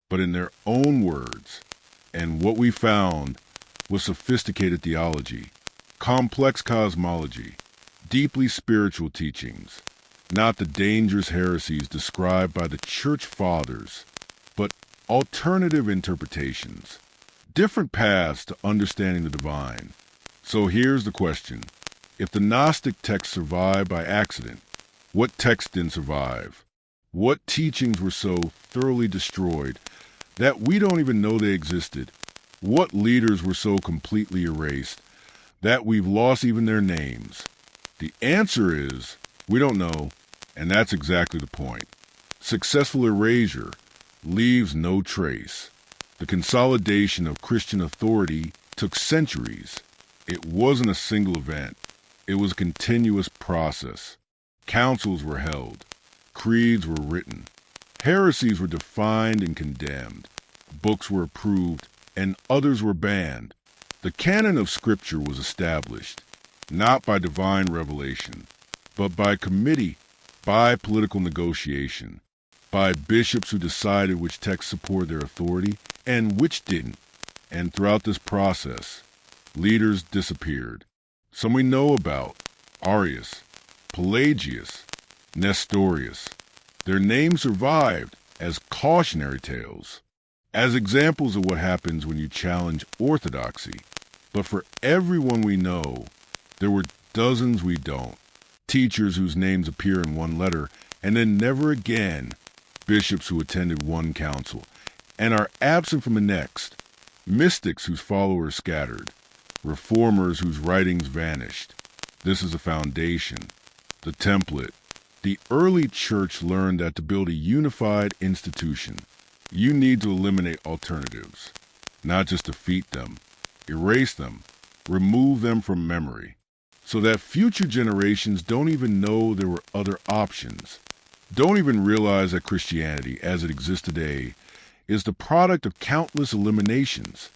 but in their own words. And what we found was sophisticated theology, complex cosmology, deeply spiritual teachings, not the dangerous heresies described by the Church Fathers, but alternative interpretations, different paths to understanding the divine. So here's the question. If the Gnostic texts survived by accident, what texts didn't survive? What teachings were so thoroughly destroyed that we don't even know they existed? What leaders were so completely erased that we've lost even their names? The answer is, we don't know, and that's exactly the point. Successful erasure leaves no trace. The consolidation of Christian authority took centuries. It wasn't a single event. It was a continuous process. Councils were held. Creeds were written. Heresies were defined and condemned. Books were approved, and others were banned. The canon of Scripture was established, not by divine revelation, but by committee, by political negotiation, by bishops who decided which texts supported their authority and which didn't. And throughout this process, leaders disappeared. Some we know about: Arius, Pelagius, Nestorius. Their names survived as cautionary tales, as examples of what happens when you challenge orthodoxy. But for everyone we know, there were dozens we don't. Teachers whose names appear in one letter and then never again. Bishops who attended one council and are absent from the next. Mystics whose followers scattered. Reformers whose writings vanished. This is the foundation, the template. The early church learned that to build a unified institution, you need to eliminate alternatives, not just defeat them, erase them, remove them from memory, so that future generations don't even know there were other options, don't even realize that Christianity, as it exists today, is the product of countless eliminations,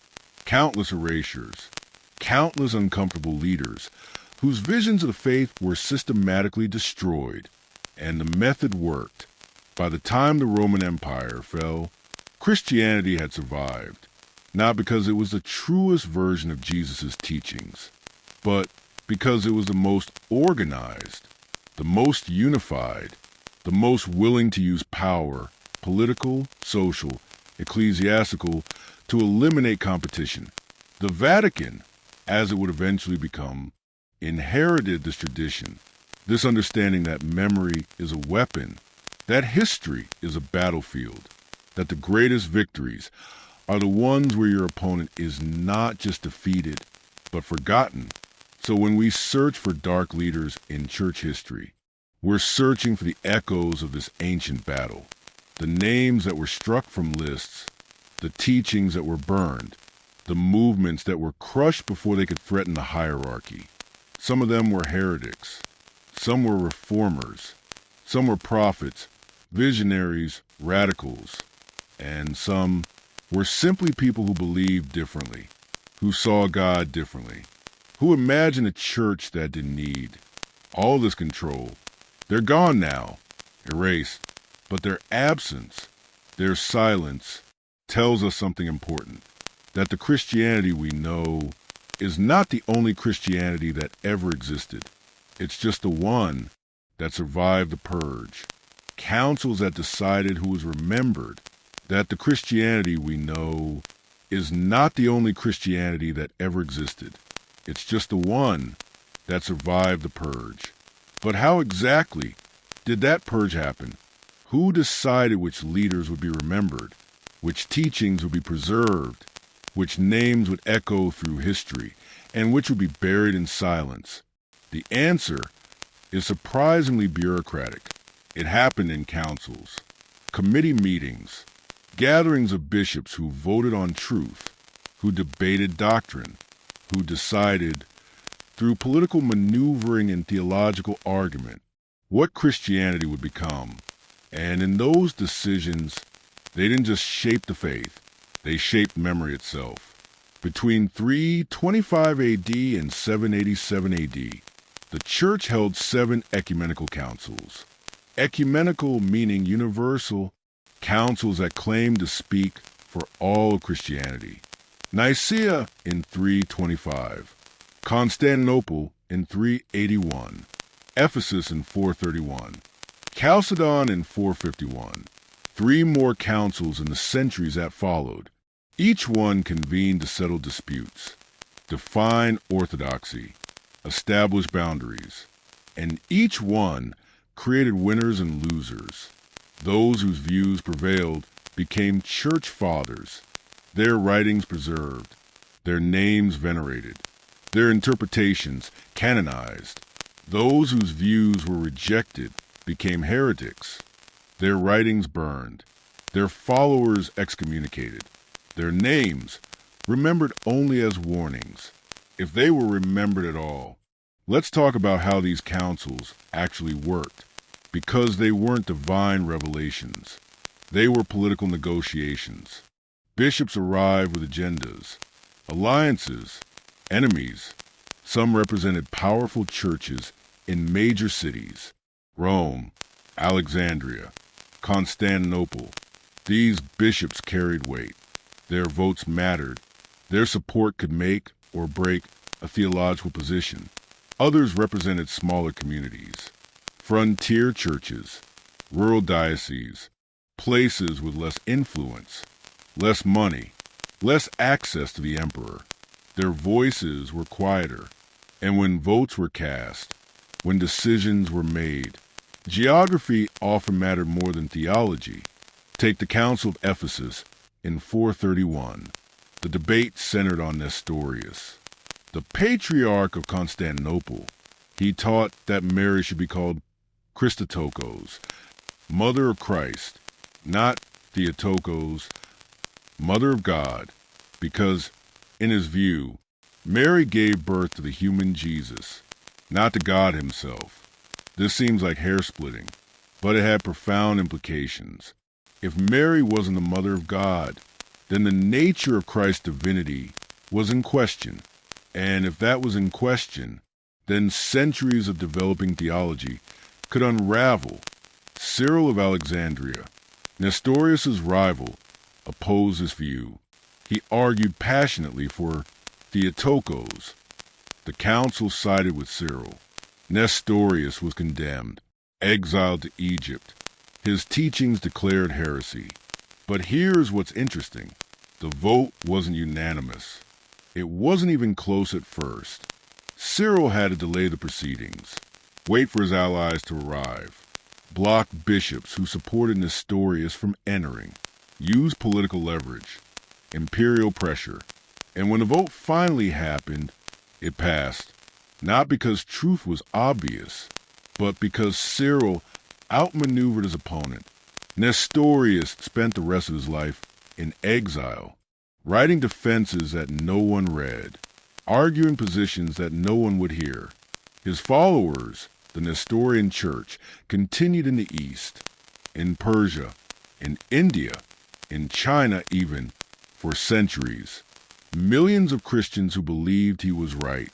countless erasures, countless uncomfortable leaders whose visions of the faith were systematically destroyed. And the method worked. By the time the Roman Empire fell, Christianity had survived, not because it was the truest version of Jesus' teachings, but because it was the most organized, the most unified, the most willing to use power, political, social, ecclesiastical, to eliminate competition. The Vatican, as it would eventually become, inherited this tradition, this understanding that memory is a weapon, that history is a battlefield, that the greatest victories are the ones where your opponent is not just defeated, but forgotten. So when we search for dark leaders in church history, we're searching for the echoes of this ancient battle, the names that were struck from lists, the teachings that were burned, the movements that were crushed before they could threaten the hierarchy. Some of them were heretics. Some were reformers. Some were prophets, visionaries, radicals. And some were simply people who believed differently, who saw God differently, who imagined a church that didn't need all this control. They're gone now, erased, but their absence, their silence, tells us something important, that the Christianity we know is not the only Christianity that ever existed. It's just the one that survived the purge. Councils that decided who was remembered. That the Christianity we know is not the only Christianity that ever existed. It's just the one that survived the purge. But how exactly did that purge happen? Who decided which leaders would be remembered, which teachings would be preserved, which names would echo through history, and which would be buried in silence? The answer is surprisingly bureaucratic. It happened in councils, committee meetings, gatherings of bishops who voted on truth, who debated doctrine, who decided, through political maneuvering and theological argument, what Christianity would become. And in those decisions, they didn't just shape the faith, they shaped memory itself. Between 325 AD and 787 AD, the Church held 7 ecumenical councils. Ecumenical meaning universal, councils that claimed to speak for all of Christianity. Nicaea in 325, Constantinople in 381, Ephesus in 431, Chalcedon in 451. 3 more councils in the centuries that followed. Each one convened to settle disputes, define orthodoxy, establish boundaries, and each one created winners and losers. Those whose views prevailed became church fathers, their writings preserved, their names venerated, their interpretations canonized. Those whose views were rejected became heretics, their writings burned, their followers excommunicated, their names remembered only as warnings, if they were remembered at all. Let's talk about how these councils actually worked, because they weren't divine revelations. They were political negotiations. Bishops arrived with agendas, alliances, enemies. Some represented powerful churches in major cities: Rome, Alexandria, Constantinople. These bishops carried weight. Their votes mattered. Their support could make or break a theological position. Others represented smaller communities, frontier churches, rural dioceses, places with less influence, less money, less access to the emperor. Their voices were quieter, and when votes were cast, when decisions were made, geography often mattered more than theology. Take the Council of Ephesus in 431. The debate centered on Nestorius, the Patriarch of Constantinople. He taught that Mary should be called Christotokos, Mother of Christ, not Theotokos, Mother of God, because, in his view, Mary gave birth to the human Jesus, not to God himself. This seems like hair-splitting, but it had profound implications. If Mary wasn't the Mother of God, then the nature of Christ's divinity was in question. And if that was in question, then centuries of developing theology could unravel. Cyril of Alexandria, Nestorius' rival, opposed this view. He argued passionately for Theotokos. The council sided with Cyril. Nestorius was condemned, exiled to Egypt. His teachings declared heresy. But here's what's interesting. The vote wasn't unanimous. It wasn't even close at first. Cyril had to delay the proceedings, wait for his allies to arrive, block bishops who supported Nestorius from entering, use political leverage, imperial pressure. And when the vote finally happened, it passed, not because truth was obvious, but because Cyril outmaneuvered his opponent. Nestorius spent the rest of his life in exile, writing defenses that no one read, arguing positions that no one would hear. His followers, the Nestorian Church, continued in the East, in Persia, in India, in China even, for centuries. Millions of Christians who believed he was right,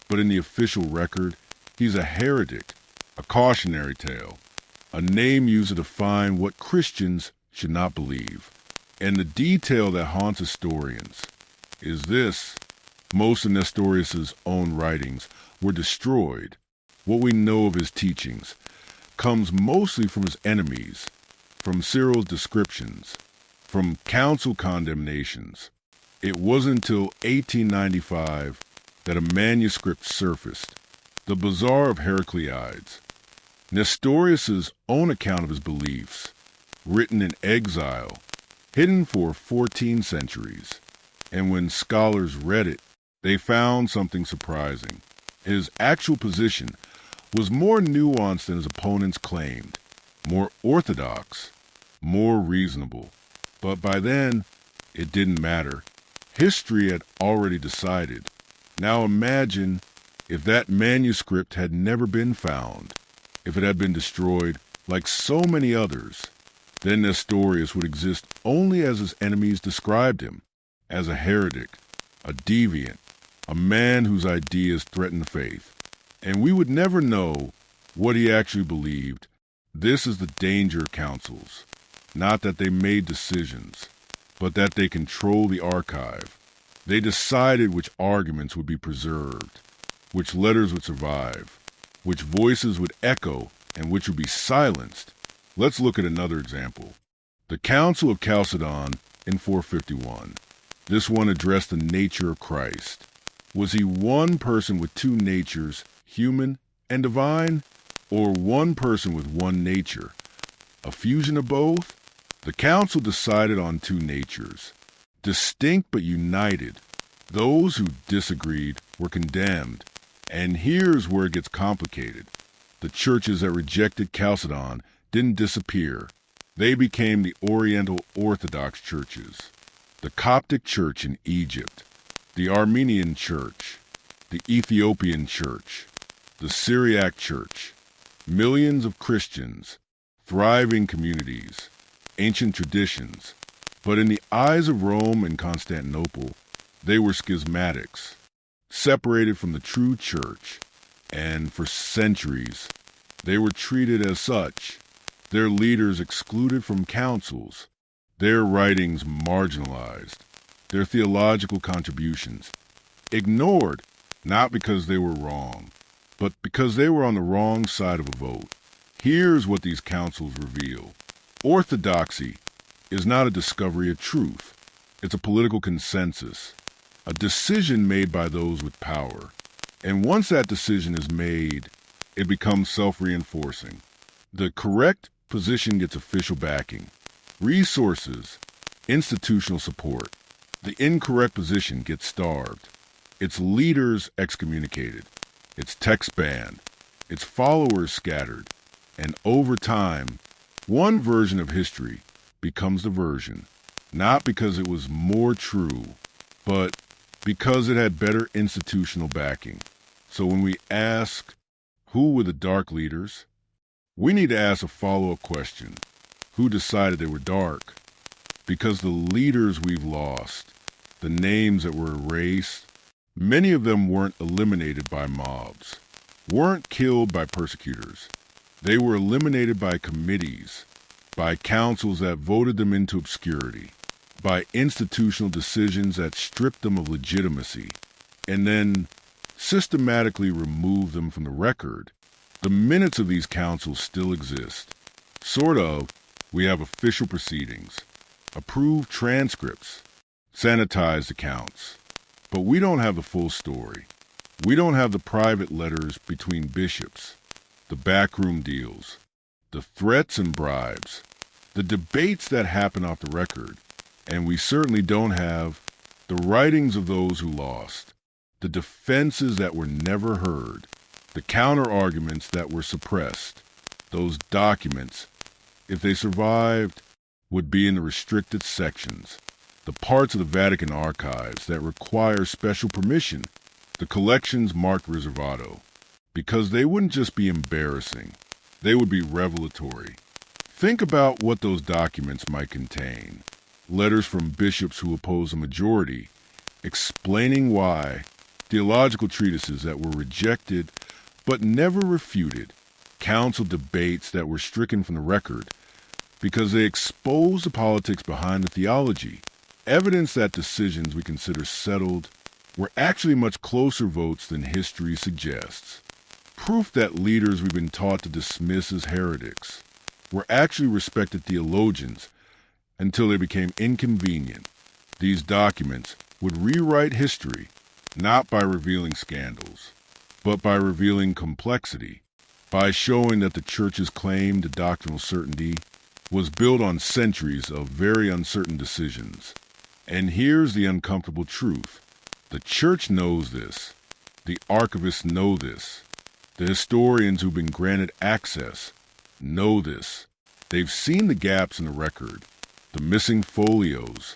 but in the official record, he's a heretic, a cautionary tale, a name used to define what Christians should not believe. And the detail that haunts historians is this: most of Nestorius' own writings were destroyed. What we know of his teachings comes mostly from his enemies, from Cyril's descriptions, from council condemnations. It wasn't until 1895 that a manuscript surfaced, the Bazaar of Heracleides. Nestorius' own account of his beliefs, written in exile, hidden for 14 centuries. And when scholars read it, they found something surprising. His actual position was more nuanced than his opponents claimed, more orthodox, more reasonable. But by then, it didn't matter. History had already decided. Now imagine if that manuscript had never been found, if it had been destroyed like so many others. Then Nestorius would exist only as his enemies described him, as a heretic, a deviant, a man whose ideas threatened the faith. And we would never know what he actually believed. This is the danger of councils. Not that they made decisions, but that they control the archive. They decided which arguments would be preserved, which letters would survive, which voices would echo, and which would be silenced. Let's look at another example. The Council of Chalcedon in 451. This one addressed the nature of Christ. Was he one person with two natures, human and divine, or one person with one nature? A fusion of both? The council decided on two natures, distinct but united. Those who disagreed were condemned. And here's where it gets complicated. The churches that rejected Chalcedon didn't disappear. They became the Oriental Orthodox churches, the Coptic Church in Egypt, the Armenian Church, the Ethiopian Church, the Syriac Church. Millions of Christians, thriving communities, ancient traditions. But in the eyes of Rome and Constantinople, they were schismatics, separated from the true church, and for centuries, they were treated as such, their leaders excluded from councils, their writings marginalized, their theological contributions ignored, not because they were wrong, but because they were on the wrong side of a vote. Here's what these councils reveal. Orthodoxy is not a discovery of truth. It's a political consensus, a decision made by those with power. And once that decision is made, it becomes self-reinforcing. The correct position gets official backing, resources, institutional support. The incorrect position gets starved, its leaders excommunicated, its text banned, its followers scattered, and over time, one version of history becomes the version, not because it was more true, but because it had better institutional backing. So when we ask, who were the dark leaders? We need to ask a follow-up question. Who decided they were dark? Because the leaders we've lost, the names that were erased, many of them weren't eliminated by mobs, weren't killed by persecutors. They were eliminated by committees, by councils that voted them into obscurity, by institutional decisions that stripped them of legitimacy, and then systematically removed them from the record. The minutes of these councils still exist. Sort of, we have official proceedings, approved transcripts, sanitized accounts. But we don't have the full story. We don't have the private letters between bishops, the backroom deals, the threats and bribes, the debates that happen off the record, and we certainly don't have the writings of those who lost, the defenses that were never heard, the counter-arguments that were suppressed. Those documents, if they survived, would be in the restricted sections, the parts of the Vatican Archives that require special permission, the collections marked Reservato, because they wouldn't just be embarrassing, they would be revelatory. Think about what those documents might contain. Letters from bishops who oppose a majority, explaining why, theological treatises that were rejected but never refuted, council debates that were stricken from the record because they exposed the politics behind the theology, evidence that decisions we consider settled were actually much closer votes than history suggests, proof that leaders we've been taught to dismiss as heretics were actually respected theologians until they became inconvenient. These documents would rewrite history, not by revealing scandals, but by revealing complexity, by showing that the Church's claim to doctrinal certainty was built on centuries of very uncertain decisions. And here's the uncomfortable truth. The Church knows this. The archivists know this. The historians who've been granted access know this. They've seen the gaps in the record, the missing folios,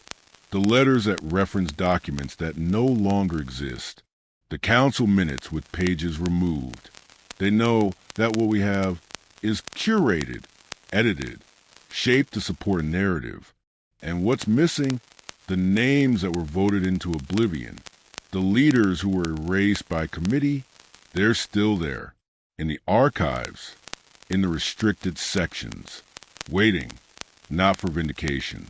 the letters that reference documents that no longer exist, the council minutes with pages removed. They know that what we have is curated, edited, shaped to support a narrative. And what's missing? The names that were voted into oblivion, the leaders who were erased by committee, they're still there, in the archives, in the restricted sections, waiting, not for vindication,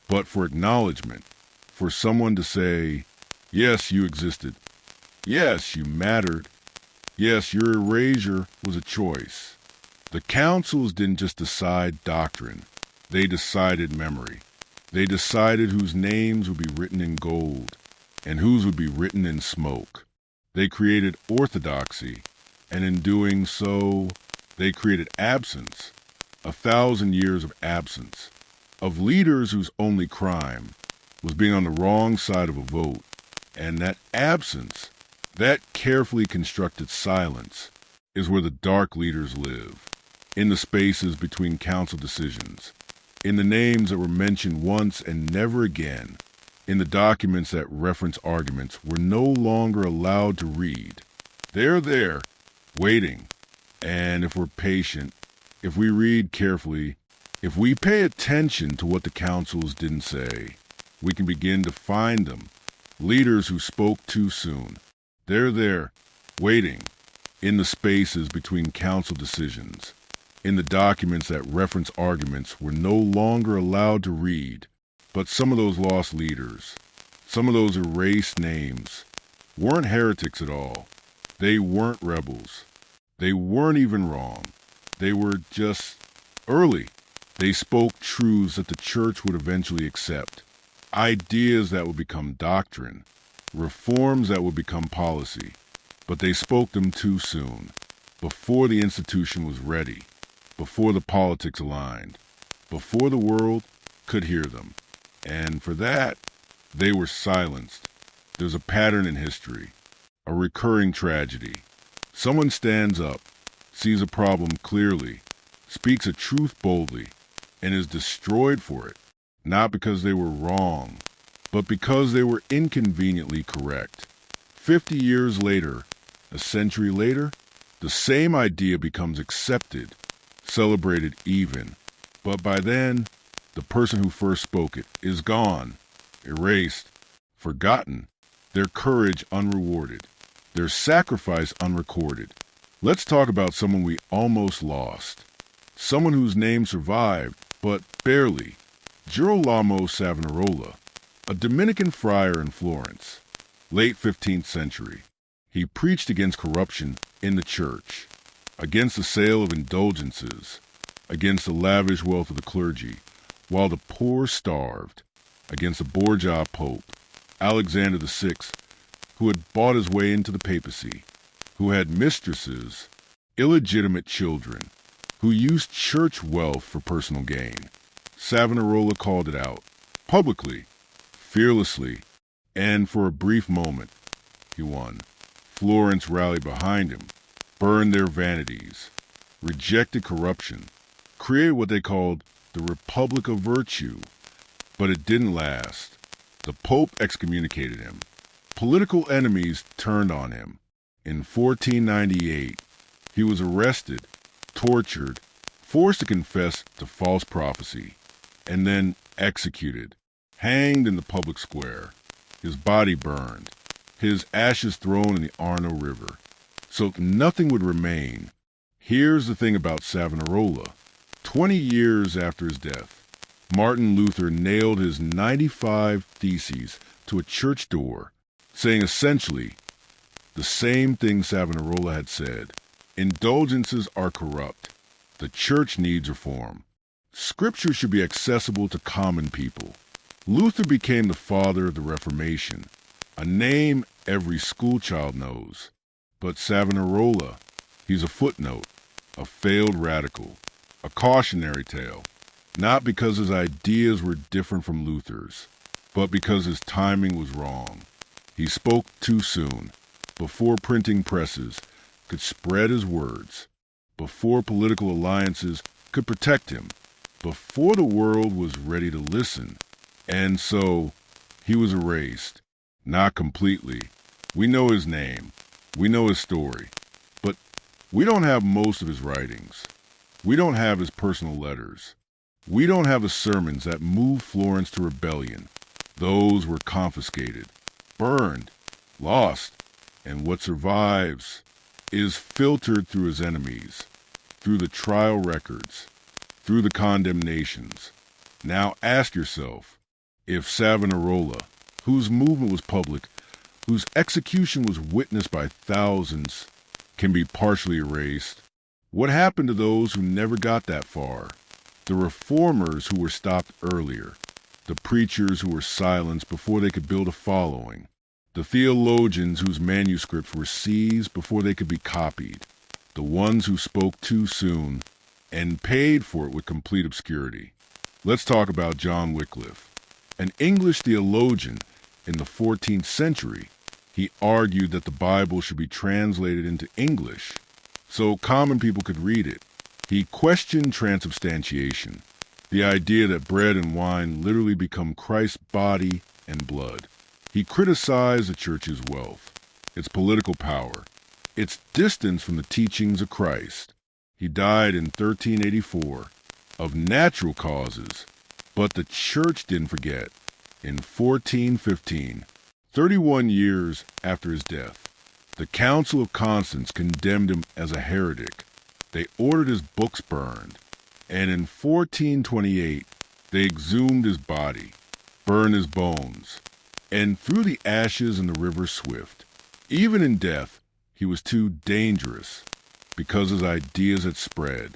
but for acknowledgement, for someone to say, yes, you existed. Yes, you mattered. Yes, your erasure was a choice. The councils didn't just decide doctrine. They decided memory. They decided whose names would be written in gold and whose would be written in smoke. They created orthodoxy, and in doing so, they created absence, 1,000 years of absence, of leaders whose only crime was being on the wrong side of a vote. And that absence, that carefully constructed silence, is where the dark leaders live, in the spaces between council decisions, in the names that were mentioned once and never again, in the documents that reference arguments we're no longer allowed to read. They're there, waiting, and if we're patient, if we read carefully, if we pay attention to what the councils didn't say, we can begin to find them, leaders who spoke too soon. They're there, waiting, in the spaces between council decisions, in the documents that reference arguments we're no longer allowed to read. But some of those lost leaders, some of those erased names, weren't heretics at all. They weren't rebels. They weren't even wrong. They were just early. They spoke truths that the church would eventually accept, ideas that would become doctrine, reforms that would become policy. But they spoke them too soon, before the institution was ready, before the politics aligned, before the world could hear them. And for that, they were silenced. There's a pattern in history, a recurring tragedy. Someone stands up, sees a problem clearly, speaks a truth boldly, and is destroyed for it, not because they were wrong, but because they were inconveniently correct. 50 years later, a century later, the same idea becomes accepted, celebrated even, but by then, the person who first spoke it is gone, erased, forgotten, their courage unrewarded, their sacrifice unrecorded. Let's talk about someone we almost lost, someone whose name survived, but barely. Girolamo Savonarola, a Dominican friar in Florence, late 15th century. He preached against corruption in the church, against the sale of indulgences, against the lavish wealth of the clergy, while the poor starved, against the bourgeois pope, Alexander VI, who had bought his way into the papacy, who had mistresses, illegitimate children, who used church wealth for personal gain. Savonarola called it out, publicly, fearlessly, and for a brief moment, he won. Florence rallied behind him, burned their vanities, rejected corruption, created what they called the Republic of Virtue. But it didn't last. The Pope excommunicated him. Political enemies turned on him. In 1498, he was arrested, tortured, forced to confess to false prophecy, and then executed, hanged in the public square, his body burned, his ashes thrown in the Arno River. So nothing would remain. Here's the thing about Savonarola. 20 years after his death, Martin Luther nailed his 95 Theses to a church door, saying essentially the same thing Savonarola had said. Indulgences are corrupt. The church needs reform. Scripture should be accessible to common people. Luther became the father of the Reformation, a name every schoolchild knows. But Savonarola, he's a footnote, a failed radical, a cautionary tale, not because his ideas were different from Luther's, but because his timing was wrong. He spoke too soon, before printing presses could spread his words, before political alliances could protect him, before the world was ready to listen. And so, he was erased. Not completely. We know his name. We know his story. But we don't have most of his writings. We don't have his personal letters. We don't have the sermons that moved Florence to rebellion. Those were confiscated, burned, lost, and what survives is filtered through his enemies, through the trial records, through the condemnations. Now ask yourself, if Savonarola, whose movement was public, whose execution was witnessed by thousands, can be partially erased. What happened to those who never got that far? The reformers who were stopped earlier, the preachers who were silenced before they could build a following, the theologians whose manuscripts were seized before they could be copied, the ones who spoke too soon and paid for it with complete obscurity. Let's talk about John Wycliffe, an English theologian in the 14th century. He argued that the Bible should be translated into English so common people could read it. He questioned transubstantiation, the idea that bread and wine literally become Christ's body and blood. He criticized the church's wealth, its political power, its distance from the teachings of Christ. He died in 1384 of natural causes, but the church didn't forget. In 1415, 31 years after his death, the Council of Constance condemned him as a heretic. They ordered his books burned, and in 1428, they exhumed his body, burned his bones, and threw the ashes in the river Swift. Even in death, he was too dangerous because his ideas had spread,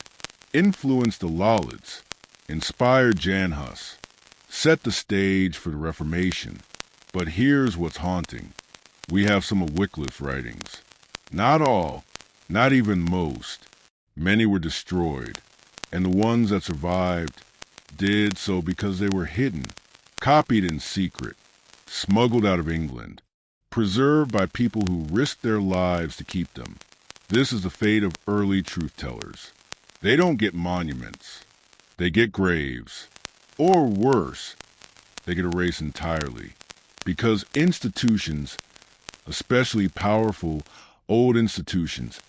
influenced the Lollards, inspired Jan Hus, set the stage for the Reformation. But here's what's haunting. We have some of Wycliffe's writings. Not all, not even most. Many were destroyed, and the ones that survived did so because they were hidden, copied in secret, smuggled out of England, preserved by people who risked their lives to keep them. This is the fate of early truth-tellers. They don't get monuments. They get graves. Or worse, they get erased entirely. Because institutions, especially powerful old institutions,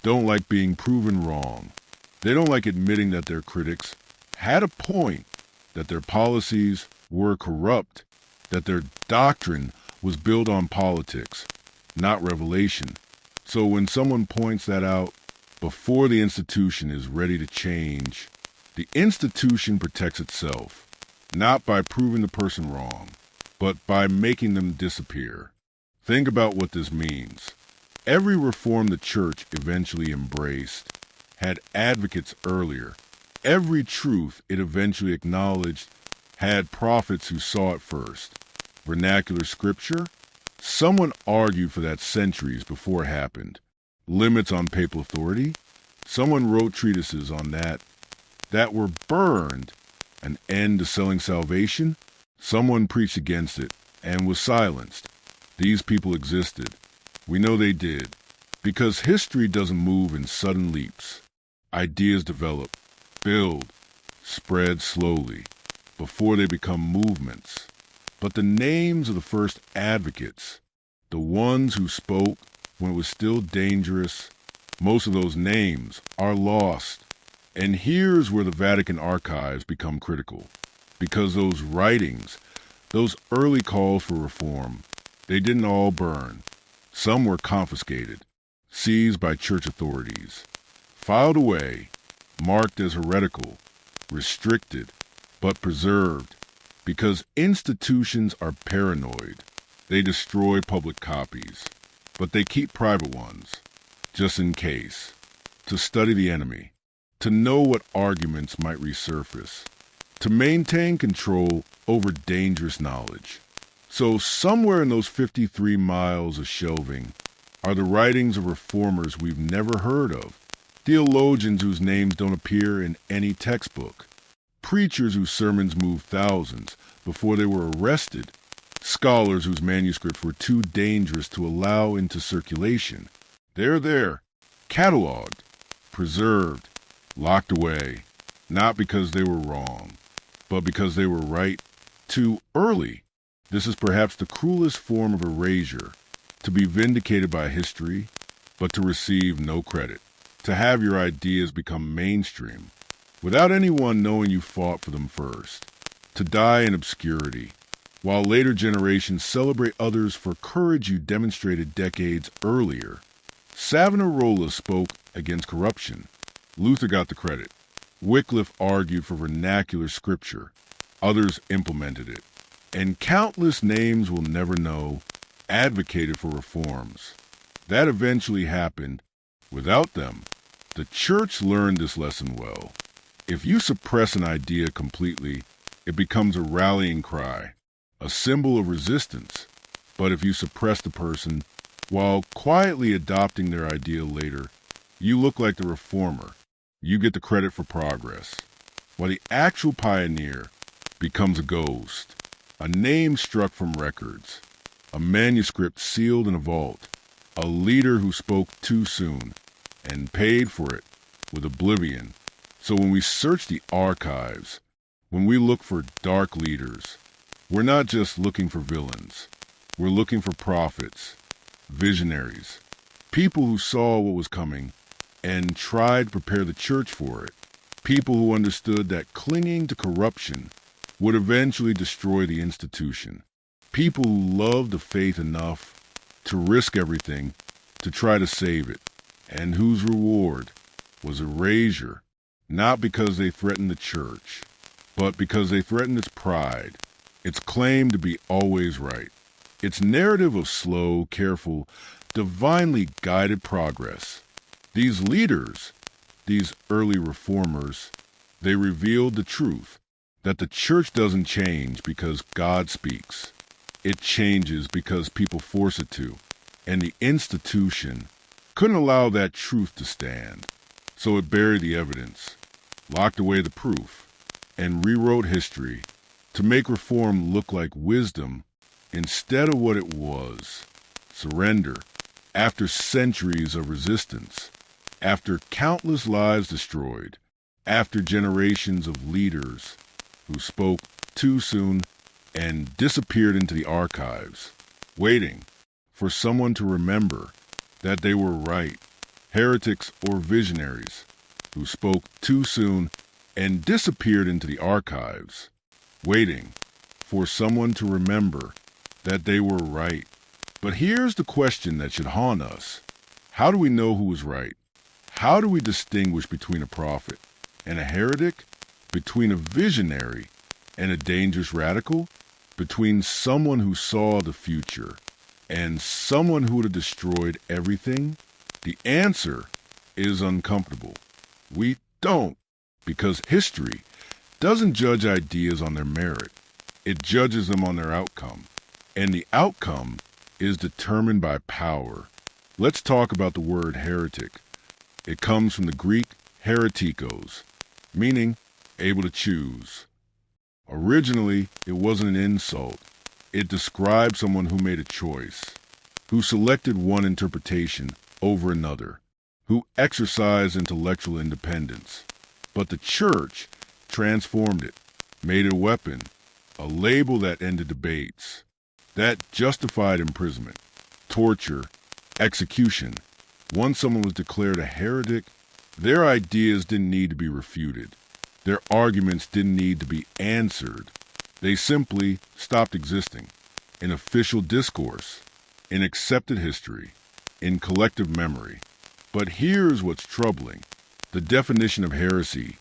don't like being proven wrong. They don't like admitting that their critics had a point, that their policies were corrupt, that their doctrine was built on politics, not revelation. So when someone points that out before the institution is ready to change, the institution protects itself, not by proving the person wrong, but by making them disappear. Think about what this means. Every reform the church eventually embraced had advocates earlier. Every truth it eventually acknowledged had prophets who saw it first. Vernacular scripture? Someone argued for that centuries before it happened. Limits on papal authority? Someone wrote treatises on that were burned. An end to selling salvation? Someone preached against it and was silenced. These people existed. We know they did. Because history doesn't move in sudden leaps. Ideas develop, build, spread slowly, before they become movements. But the names of the first advocates, the ones who spoke when it was still dangerous, most of those names are lost. And here's where the Vatican Archives become critical. Because those writings, those early calls for reform, they didn't all burn. Some were confiscated, seized by church authorities, filed away, marked as heretical, restricted, but preserved. Because institutions are paranoid. They destroy public copies, but they keep private ones, just in case, to study the enemy, to know what arguments might resurface, to maintain control over dangerous knowledge. So somewhere in those 53 miles of shelving are the writings of reformers we've never heard of, theologians whose names don't appear in any textbook, preachers whose sermons moved thousands before they were arrested, scholars whose manuscripts were too dangerous to allow into circulation. They're there, cataloged, preserved, locked away, not because they were wrong, but because they were right too early. This is perhaps the cruelest form of erasure, to be vindicated by history, but to receive no credit, to have your ideas become mainstream, without anyone knowing you fought for them first, to die in obscurity, while later generations celebrate others for courage you demonstrated decades earlier. Savonarola spoke against corruption. Luther got the credit. Wycliffe argued for vernacular scripture. Others implemented it. And countless names we'll never know advocated for reforms. That eventually happened, Without them, the church learned this lesson well. If you suppress an idea completely, it becomes a rallying cry, a symbol of resistance. But if you suppress the person while quietly adopting their idea later, you look like the reformer. You get the credit for progress, while the actual pioneer becomes a ghost, a name struck from records, a manuscript sealed in a vault, a leader who spoke too soon and paid for it with oblivion. So when we search the archives, when we look for dark leaders, we're not just looking for villains. We're looking for prophets, visionaries, people who saw what was coming and tried to prepare the church for it, people who understood that clinging to corruption would eventually destroy the institution, people who loved the faith enough to risk everything to try to save it, and whose reward was erasure, not because they threatened the church, but because they threatened its pride, its claim to be always right, its narrative of slow, careful, divinely guided progress. These leaders, these early reformers, they revealed the truth that the church doesn't change because God speaks. It changes because people force it to, and the institution couldn't allow that truth to stand. So it buried the evidence, locked away the proof, and rewrote history to make reform look like wisdom instead of what it was, surrender, after centuries of resistance, after countless lives destroyed, after generations of leaders who spoke too soon and disappeared into the archives, waiting for someone to remember that they were right, heretics or visionaries who spoke too soon and disappeared into the archives, waiting for someone to remember that they were right. But here's the question that should haunt us. How do we know who was right? How do we distinguish between a prophet and a heretic? Between a visionary and a dangerous radical? Between someone who saw the future and someone who would have destroyed everything? The answer is uncomfortable. We don't, because history doesn't judge ideas on their merit. It judges them on their outcome. And the outcome is determined by power. Let's talk about the word heretic. It comes from the Greek heretikos, meaning able to choose. Originally, it wasn't an insult. It described someone who made a choice, who selected one interpretation over another, who exercised intellectual independence. But the church transformed it, made it a weapon, a label that ended debates, that justified imprisonment, torture, execution. Once someone was declared a heretic, their ideas didn't need to be refuted. Their arguments didn't need to be answered. They simply stopped existing in official discourse, in accepted history, in collective memory. But here's what's troubling. The definition of heresy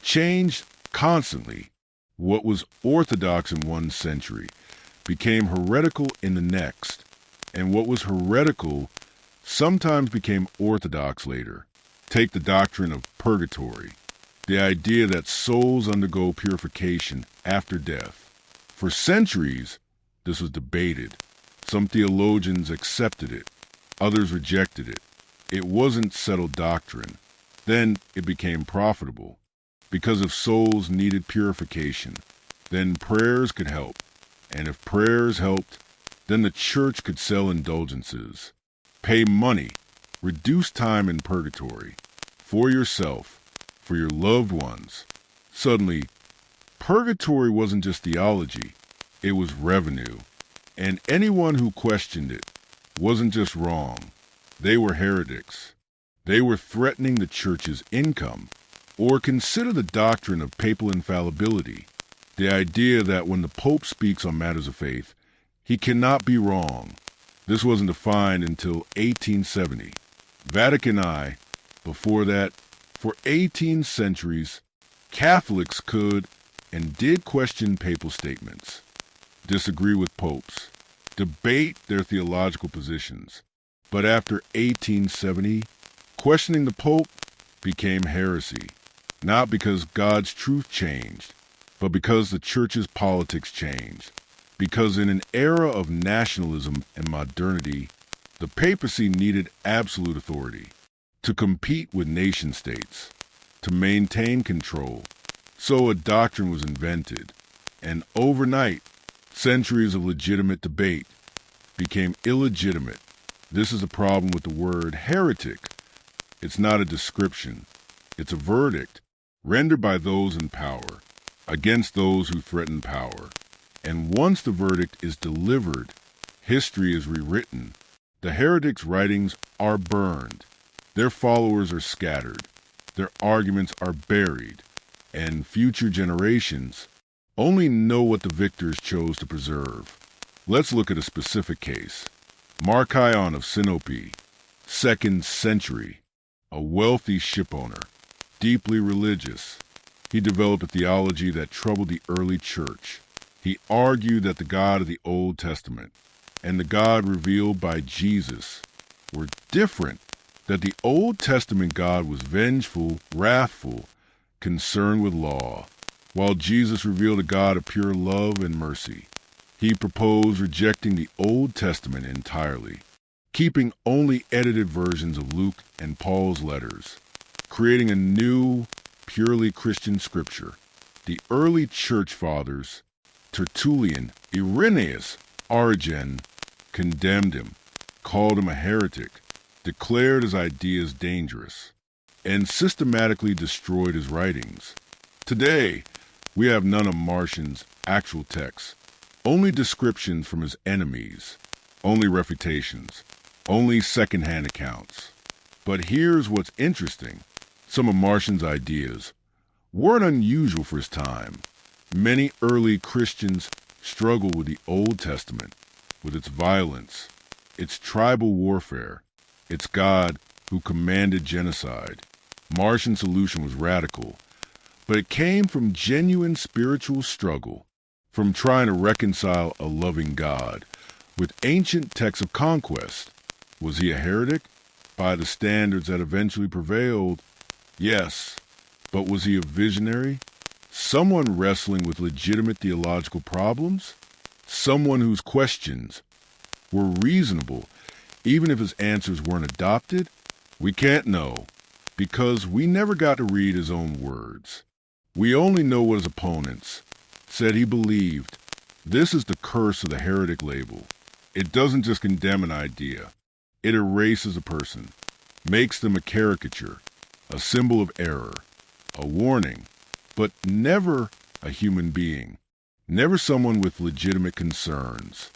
changed constantly. What was orthodox in one century became heretical in the next, and what was heretical sometimes became orthodox later. Take the doctrine of purgatory, the idea that souls undergo purification after death. For centuries, this was debated. Some theologians accepted it, others rejected it. It wasn't settled doctrine. Then it became profitable. Because if souls needed purification, then prayers could help. And if prayers helped, then the church could sell indulgences, pay money, reduce time in purgatory, for yourself, for your loved ones. Suddenly, purgatory wasn't just theology, it was revenue. And anyone who questioned it wasn't just wrong, they were heretics. They were threatening the church's income. Or consider the doctrine of papal infallibility, the idea that when the Pope speaks on matters of faith, he cannot be wrong. This wasn't defined until 1870. Vatican I, before that, for 18 centuries, Catholics could and did question papal statements, disagree with popes, debate their theological positions. But after 1870, Questioning the Pope became heresy, not because God's truth changed, but because the Church's politics changed. Because in an era of nationalism and modernity, the papacy needed absolute authority to compete with nation-states, to maintain control. So a doctrine was invented, and overnight, centuries of legitimate debate became illegitimate. This is a problem with the word heretic. It's not a description. It's a verdict rendered by those in power against those who threaten power. And once the verdict is delivered, history is rewritten. The heretics' writings are burned. Their followers are scattered. Their arguments are buried. And future generations only know what the victors chose to preserve. Let's look at a specific case. Marcion of Sinope, 2nd century, a wealthy shipowner, deeply religious. He developed a theology that troubled the early church. He argued that the God of the Old Testament and the God revealed by Jesus were different, that the Old Testament God was vengeful, wrathful, concerned with law, while Jesus revealed a God of pure love and mercy. He proposed rejecting the Old Testament entirely, keeping only edited versions of Luke and Paul's letters, creating a new, purely Christian scripture. The early church fathers, Tertullian, Irenaeus, Origen, condemned him, called him a heretic, declared his ideas dangerous, and systematically destroyed his writings. Today, we have none of Marcion's actual texts, only descriptions from his enemies, only refutations, only second-hand accounts. But here's what's interesting. Some of Marcion's ideas weren't unusual for his time. Many early Christians struggled with the Old Testament, with its violence, its tribal warfare, its God who commanded genocide. Marcion's solution was radical, but it came from genuine spiritual struggle, from trying to reconcile a loving God with ancient texts of conquest. Was he a heretic? By the standards that eventually prevailed, yes. But was he a visionary? Someone wrestling with legitimate theological problems? Someone whose questions were reasonable, even if his answers weren't adopted? We can't know, because we never got to read his own words. We only know what his opponents said he believed. This is the curse of the heretic label. It doesn't just condemn an idea. It erases a person, makes them a caricature, a symbol of error, a warning, but never a human being, never someone with legitimate concerns,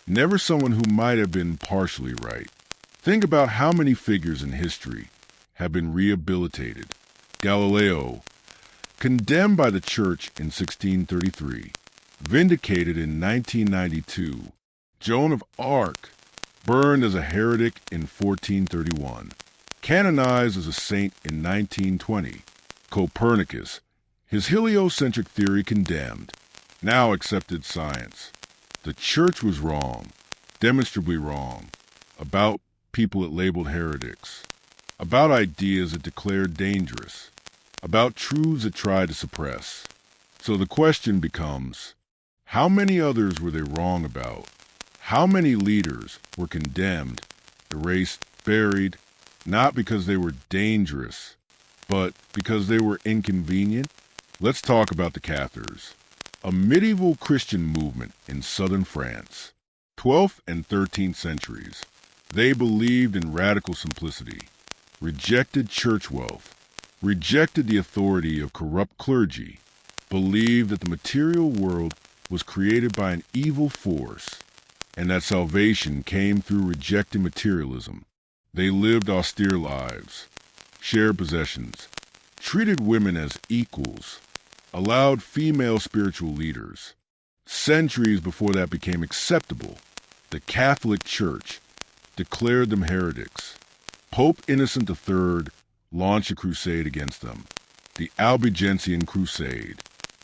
never someone who might have been partially right. Think about how many figures in history have been rehabilitated. Galileo, condemned by the Church in 1633, vindicated in 1992. Joan of Arc, burned as a heretic in 1431, canonized as a saint in 1920. Copernicus, his heliocentric theory condemned, now accepted science. The Church was wrong, demonstrably wrong, about people it labeled heretics, about ideas it declared dangerous, about truths it tried to suppress. So the question becomes, how many others were they wrong about? How many leaders were condemned, erased, buried, not because they were dangerous, but because they were inconvenient? Let's talk about the Cathars, a medieval Christian movement in southern France, 12th and 13th centuries. They believed in radical simplicity, rejected church wealth, rejected the authority of corrupt clergy, believed that the material world was created by an evil force, and that salvation came through rejecting materialism. They lived austere lives, shared possessions, treated women as equals, allowed female spiritual leaders. Centuries before that became acceptable, the Catholic Church declared them heretics. Pope Innocent III launched a crusade against them, the Albigensian Crusade.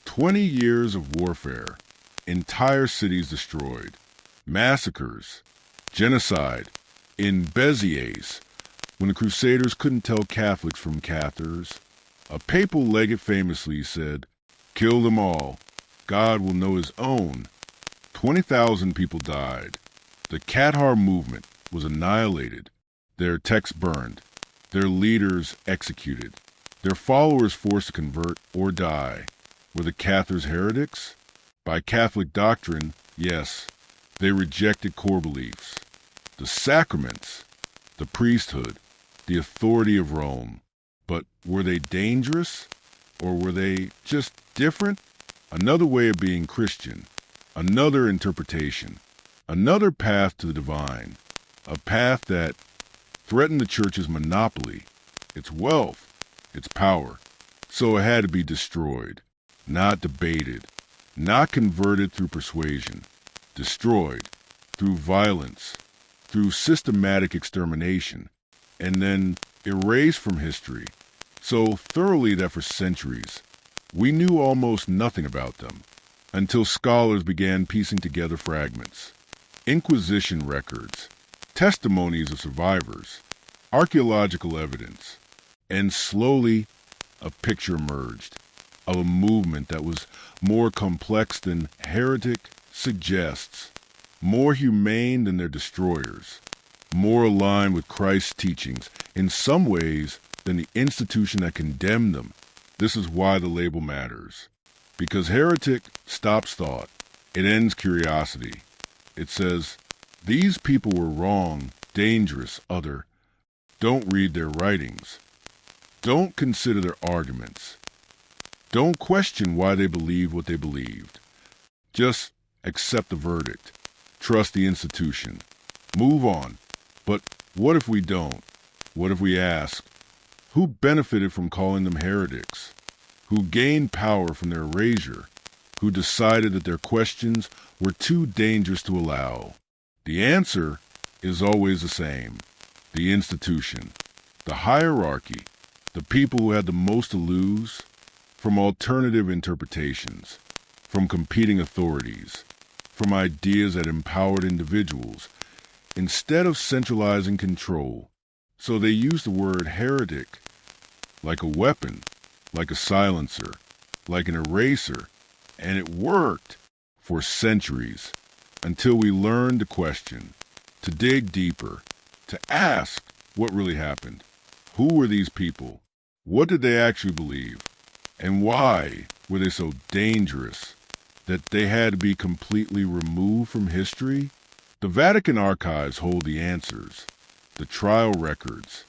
20 years of warfare, entire cities destroyed, massacres, genocide. In Béziers, when the Crusaders couldn't tell Catholics from Cathars, a papal legate famously said, "Kill them all. God will know his own." 20,000 people died. The Cathar movement was annihilated, their texts burned, their leaders executed, their followers forced to convert or die. Were the Cathars heretics? By Catholic doctrine, yes. They rejected core beliefs. The sacraments, the priesthood, the authority of Rome. But were they dangerous? Or were they just different? Another way of being Christian, another interpretation, another path to the divine, a path that threatened the church's monopoly, its wealth, its power. So it had to be destroyed, not debated, not converted through persuasion, destroyed through violence, through systematic extermination, and then erased from history so thoroughly that for centuries we knew almost nothing about them until scholars began piecing together fragments, Inquisition records, testimonies of survivors, archaeological evidence, and slowly a picture emerged of a movement that was more complex than heretic suggests, more humane than their destroyers, more aligned with Christ's teachings in some ways than the institution that condemned them. This is why the label matters. Because heretic stops thought. It ends curiosity. It says, these people were wrong, dangerous, other. Don't read their writings. Don't consider their arguments. Don't question why they believe what they believed. Just accept the verdict. Trust the institution. Move on. But what if we don't? What if we ask, who benefited from calling them heretics? Who gained power from their erasure? Who decided that their questions were too dangerous to allow? The answer is always the same. The institution, the hierarchy, the people who had the most to lose from alternative interpretations, from competing authorities, from ideas that empowered individuals, instead of centralizing control. So they used the word heretic like a weapon, like a silencer, like an eraser, and it worked for centuries until we learned to question, to dig deeper, to ask what really happened. Who were these people? What did they actually believe? And why were they so dangerous that they had to be completely removed from history? The Vatican Archives hold the answers, the trial records,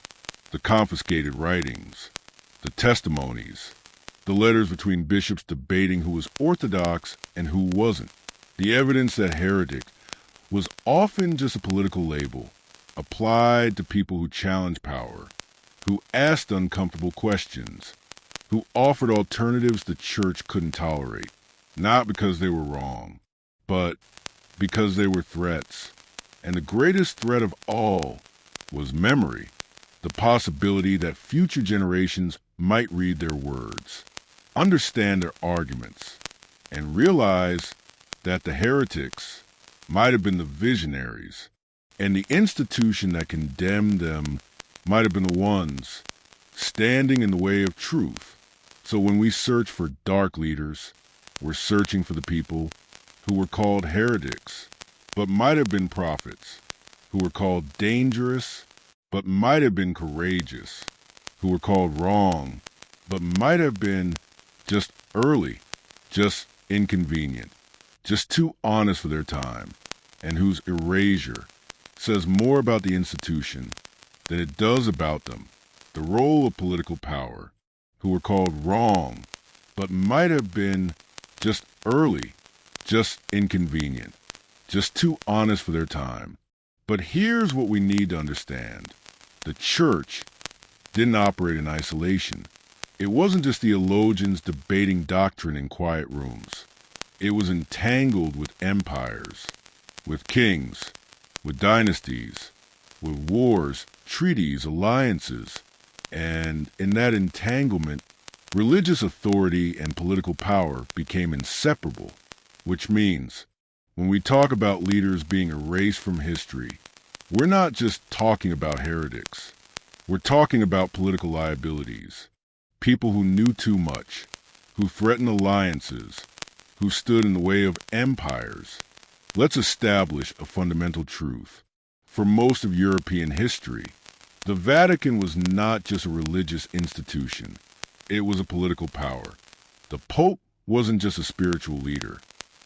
the confiscated writings, the testimonies, the letters between bishops debating who was orthodox and who wasn't, the evidence that heretic was often just a political label applied to people who challenged power, who asked uncomfortable questions, who offered alternatives the church couldn't tolerate, not because they were wrong, but because they were threats. And the greatest threat of all was memory, the possibility that future generations might read their words, understand their arguments, and realize that the heretics might have been the visionaries, and the institution that condemned them might have been the ones standing in the way of truth. So when we search for dark leaders, we're searching for the people who were called heretics, but might have been prophets, who were called dangerous, but might have been courageous, who were called wrong, but might have been just early, just inconvenient, just too honest for their time, and whose erasure says more about the institution than it does about them, the role of political power, who were called wrong, but might have been just early, just inconvenient, just too honest for their time. But here's what we need to understand. The church didn't operate in isolation. It wasn't just theologians debating doctrine in quiet rooms. It was entangled with empires, with kings, with dynasties, with wars, treaties, alliances, and in that entanglement, religious authority and political power became inseparable, which means when we talk about leaders being erased from history, we're not just talking about heretics. We're talking about political liabilities, people who knew too much, who threatened alliances, who stood in the way of empires. Let's establish a fundamental truth. For most of European history, the Vatican was not just a religious institution. It was a political power. The Pope wasn't just a spiritual leader.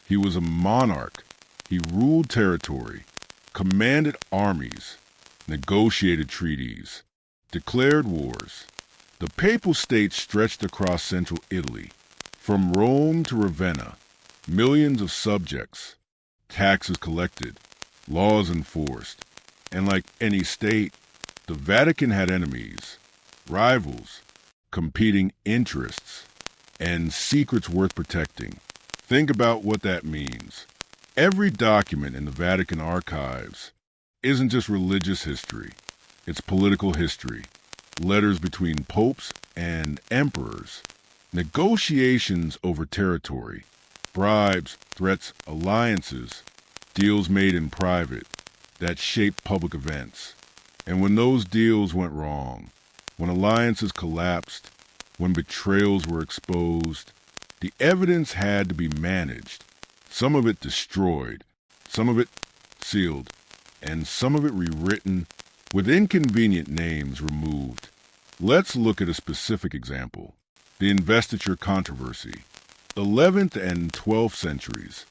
He was a monarch. He ruled territory, commanded armies, negotiated treaties, declared wars. The Papal States stretched across central Italy, from Rome to Ravenna, millions of subjects, taxes collected, laws enforced, and like any state, the Vatican had enemies, rivals, competing interests, and secrets worth protecting. Think about what that means. Every document in the Vatican Archives isn't just religious history, it's political history. Letters between popes and emperors, negotiations over territory, bribes, threats, alliances, deals made in private that shaped public events. And when those deals went wrong, when alliances collapsed, when betrayals were exposed, the evidence had to be managed, some of it destroyed, some of it sealed, and some of it rewritten with inconvenient names removed. Let's look at a specific example, the investiture controversy. 11th and 12th centuries,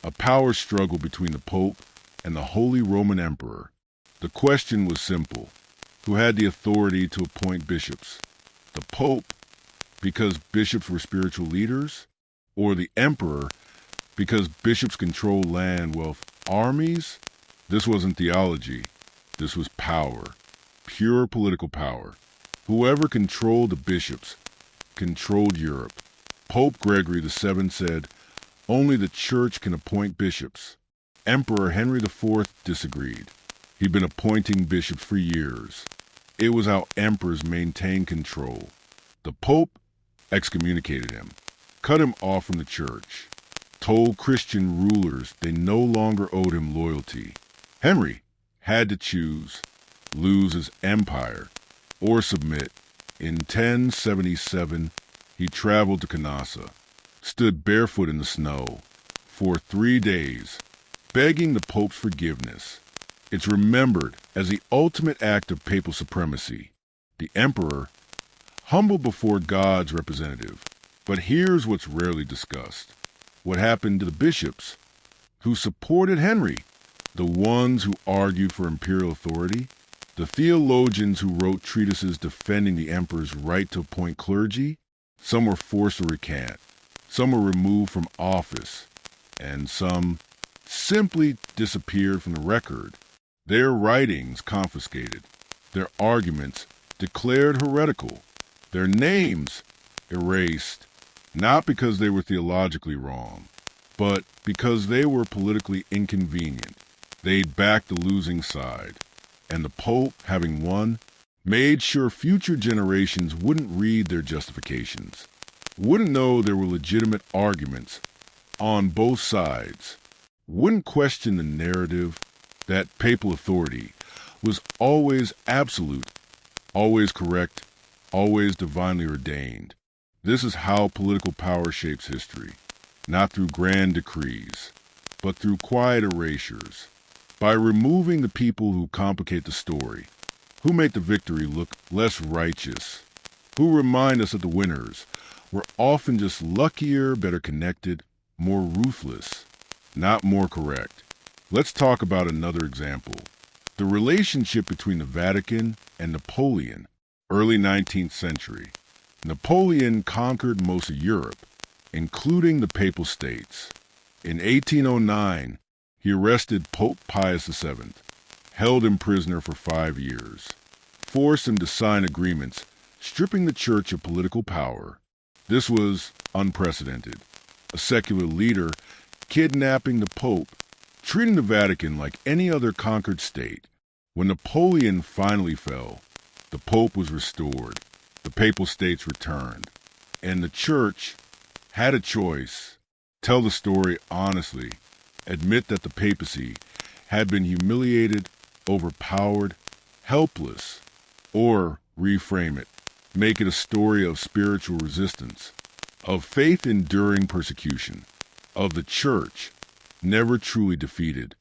a power struggle between the Pope and the Holy Roman Emperor. The question was simple: who had the authority to appoint bishops? The Pope, because bishops were spiritual leaders, or the Emperor, because bishops controlled land, wealth, armies? This wasn't theology. This was power, pure political power. Whoever controlled the bishops controlled Europe. Pope Gregory VII said, "Only the Church can appoint bishops." Emperor Henry IV disagreed. He'd been appointing bishops for years. It was how emperors maintained control. The Pope excommunicated him, cut him off from the Church, told Christian rulers they no longer owed him loyalty. Henry had to choose, lose his empire or submit. In 1077, he traveled to Canossa, stood barefoot in the snow for 3 days, begging the Pope's forgiveness. It's remembered as the ultimate act of papal supremacy. The emperor, humble before God's representative. But here's what's rarely discussed. What happened to the bishops who supported Henry? The ones who argued for imperial authority? The theologians who wrote treatises defending the emperor's right to appoint clergy? Some were forced to recant. Some were removed from office. And some simply disappeared from the record. Their writings confiscated. Their arguments declared heretical. Their names erased, not because they were theologically wrong, but because they were politically inconvenient. They'd backed the losing side, and the Pope, having won, made sure future generations wouldn't read their justifications, wouldn't know there were legitimate arguments on both sides, wouldn't question the narrative that papal authority was always absolute, always correct, always divinely ordained. This is how political power shapes history, not through grand decrees, but through quiet erasures. By removing the people who complicate the story, who make the victory look less righteous, who remind us that the winners were often just luckier, better connected, more ruthless, not more correct. Let's talk about another example. The relationship between the Vatican and Napoleon, early 19th century. Napoleon conquered most of Europe, including the Papal States. In 1809, he arrested Pope Pius VII, held him prisoner for 5 years, forced him to sign agreements stripping the Church of political power. This was unprecedented. A secular leader kidnapping the Pope, treating the Vatican like any other conquered state. When Napoleon finally fell, the Pope was restored, the Papal States returned, and the Church had a choice. Tell the story honestly. Admit that the papacy had been humiliated, overpowered, helpless, or reframe it, make it a story of spiritual resistance, of faith enduring persecution, of the church never truly defeated.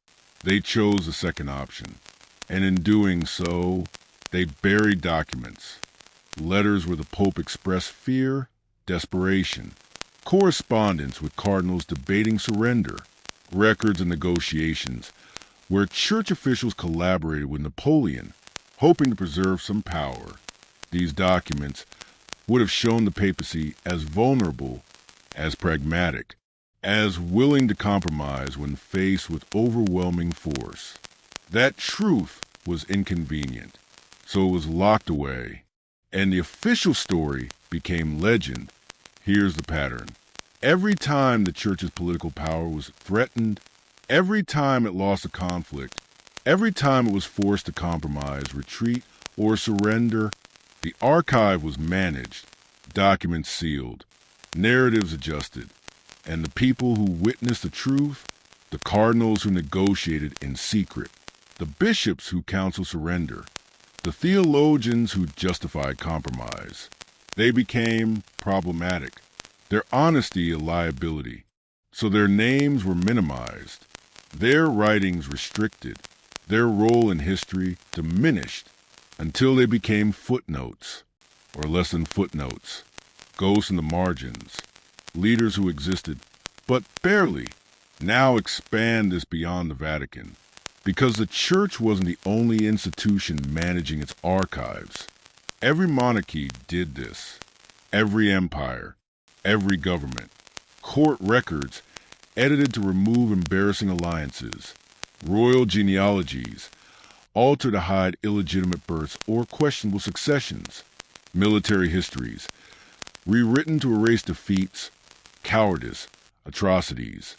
They chose the second option, and in doing so, they buried documents, letters where the Pope expressed fear, desperation, correspondence with cardinals debating surrender, records and negotiations where church officials collaborated with Napoleon, hoping to preserve some power. These documents would have shown the papacy as vulnerable, as pragmatic, as willing to compromise when faced with overwhelming force. That truth was inconvenient, so it was locked away, and the official story became legend. Here's the pattern. Every time the church's political power was threatened, every time it lost a conflict, every time it was forced to compromise, retreat, or surrender, the archive was managed, documents sealed, narratives adjusted, and the people who witnessed the truth, the cardinals who negotiated in secret, the bishops who counseled surrender, the theologians who justified compromise, they became problematic, their honesty a liability, so their names were minimized, their writings restricted, their role in history diminished, until they became footnotes, or less than footnotes, ghosts in the margins, leaders who existed, but barely. Now expand this beyond the Vatican, because the Church wasn't the only institution managing its archives. Every monarchy did this. Every empire, every government. Court records edited to remove embarrassing alliances. Royal genealogies altered to hide illegitimate births or questionable successions. Military histories rewritten to erase defeats, cowardice, atrocities.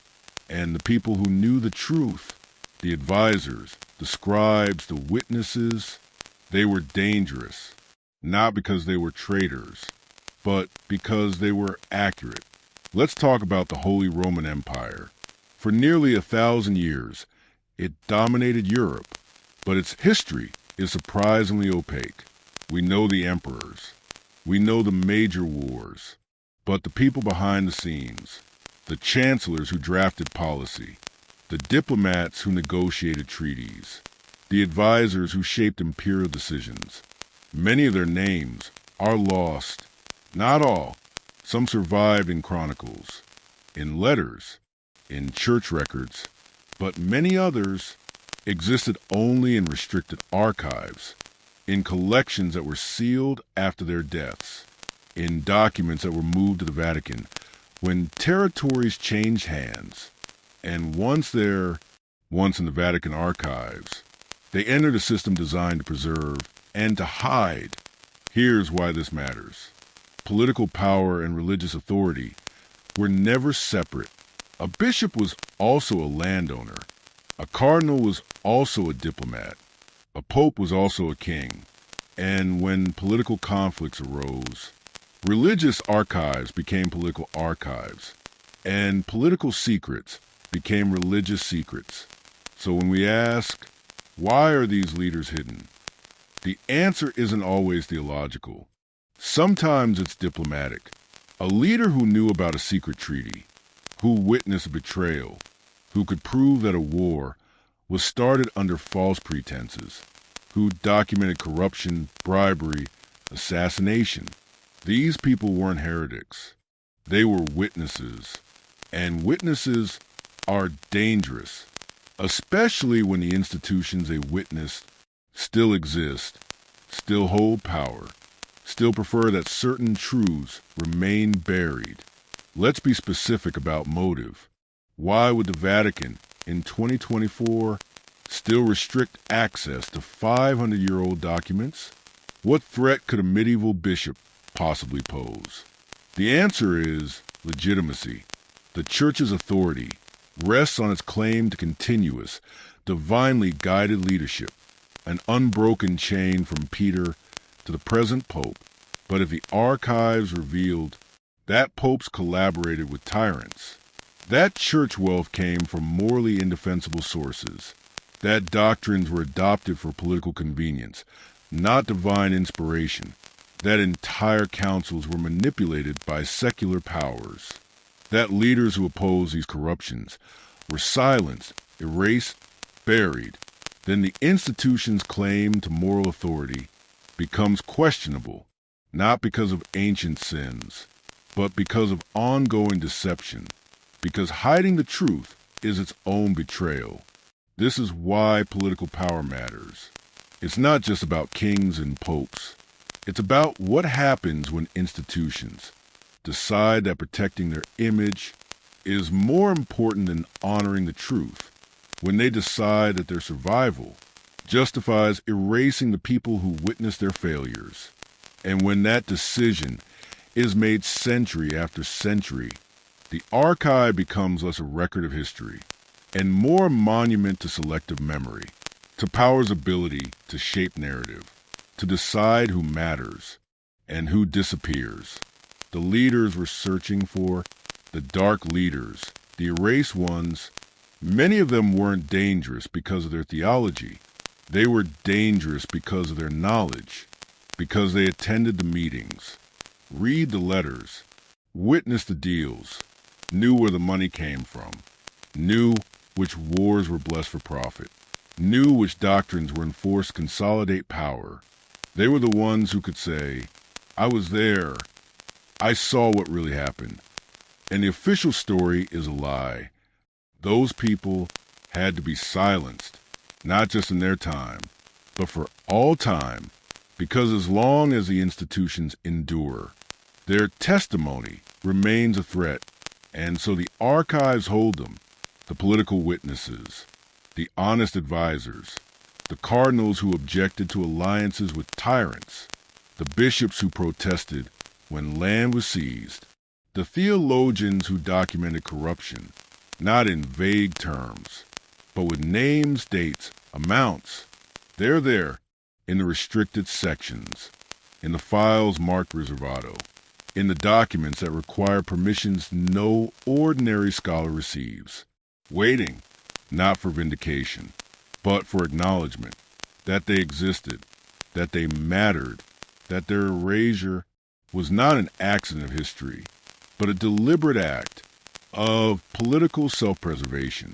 And the people who knew the truth, the advisors, the scribes, the witnesses, they were dangerous, not because they were traitors, but because they were accurate. Let's talk about the Holy Roman Empire. For nearly 1,000 years, it dominated Europe, but its history is surprisingly opaque. We know the emperors. We know the major wars. But the people behind the scenes, the chancellors who drafted policy, the diplomats who negotiated treaties, the advisors who shaped imperial decisions, many of their names are lost. Not all. Some survived in chronicles, in letters, in church records, but many others existed only in restricted archives, in collections that were sealed after their deaths, in documents that were moved to the Vatican when territories changed hands. And once in the Vatican Archives, they entered a system designed to preserve and to hide. Here's why this matters. Political power and religious authority were never separate. A bishop was also a landowner. A cardinal was also a diplomat. A pope was also a king. And when political conflicts arose, religious archives became political archives, and political secrets became religious secrets. So when we ask, why are these leaders hidden? The answer isn't always theological. Sometimes it's diplomatic. A leader who knew about a secret treaty, who witnessed a betrayal, who could prove that a war was started under false pretenses, who documented corruption, bribery, assassination. These people weren't heretics. They were witnesses. And witnesses are dangerous, especially when the institutions they witnessed still exist, still hold power, still prefer that certain truths remain buried. Let's be specific about motive. Why would the Vatican, in 2024, still restrict access to 500-year-old documents? What threat could a medieval bishop possibly pose? The answer is legitimacy. The Church's authority rests on its claim to continuous, divinely guided leadership, an unbroken chain from Peter to the present Pope. But if the archives revealed that popes collaborated with tyrants, that church wealth came from morally indefensible sources, that doctrines were adopted for political convenience, not divine inspiration, that entire councils were manipulated by secular powers, that leaders who opposed these corruptions were silenced, erased, buried, then the institution's claim to moral authority becomes questionable, not because of ancient sins, but because of ongoing deception, because hiding the truth is its own betrayal. This is why political power matters. It's not just about kings and popes. It's about what happens when institutions decide that protecting their image is more important than honoring the truth, when they decide that their survival justifies erasing the people who witnessed their failures, and when that decision is made century after century, the archive becomes less a record of history and more a monument to selective memory, to power's ability to shape narrative, to decide who matters and who disappears. The leaders we're searching for, the dark leaders, the erased ones, many of them weren't dangerous because of their theology. They were dangerous because of their knowledge, because they attended the meetings, read the letters, witnessed the deals, knew where the money came from, knew which wars were blessed for profit, knew which doctrines were enforced to consolidate power. They were the ones who could say, "I was there. I saw what really happened." And the official story is a lie. Those people had to be silenced, not just in their time, but for all time, because as long as the institutions endure, their testimony remains a threat, and so the archives hold them, the political witnesses, the honest advisors, the cardinals who objected to alliances with tyrants, the bishops who protested when land was seized, the theologians who documented corruption, not in vague terms, but with names, dates, amounts. They're there in the restricted sections, in the files marked reservado, in the documents that require permissions no ordinary scholar receives, waiting not for vindication, but for acknowledgement that they existed, that they mattered, that their erasure was not an accident of history, but a deliberate act of political self-preservation.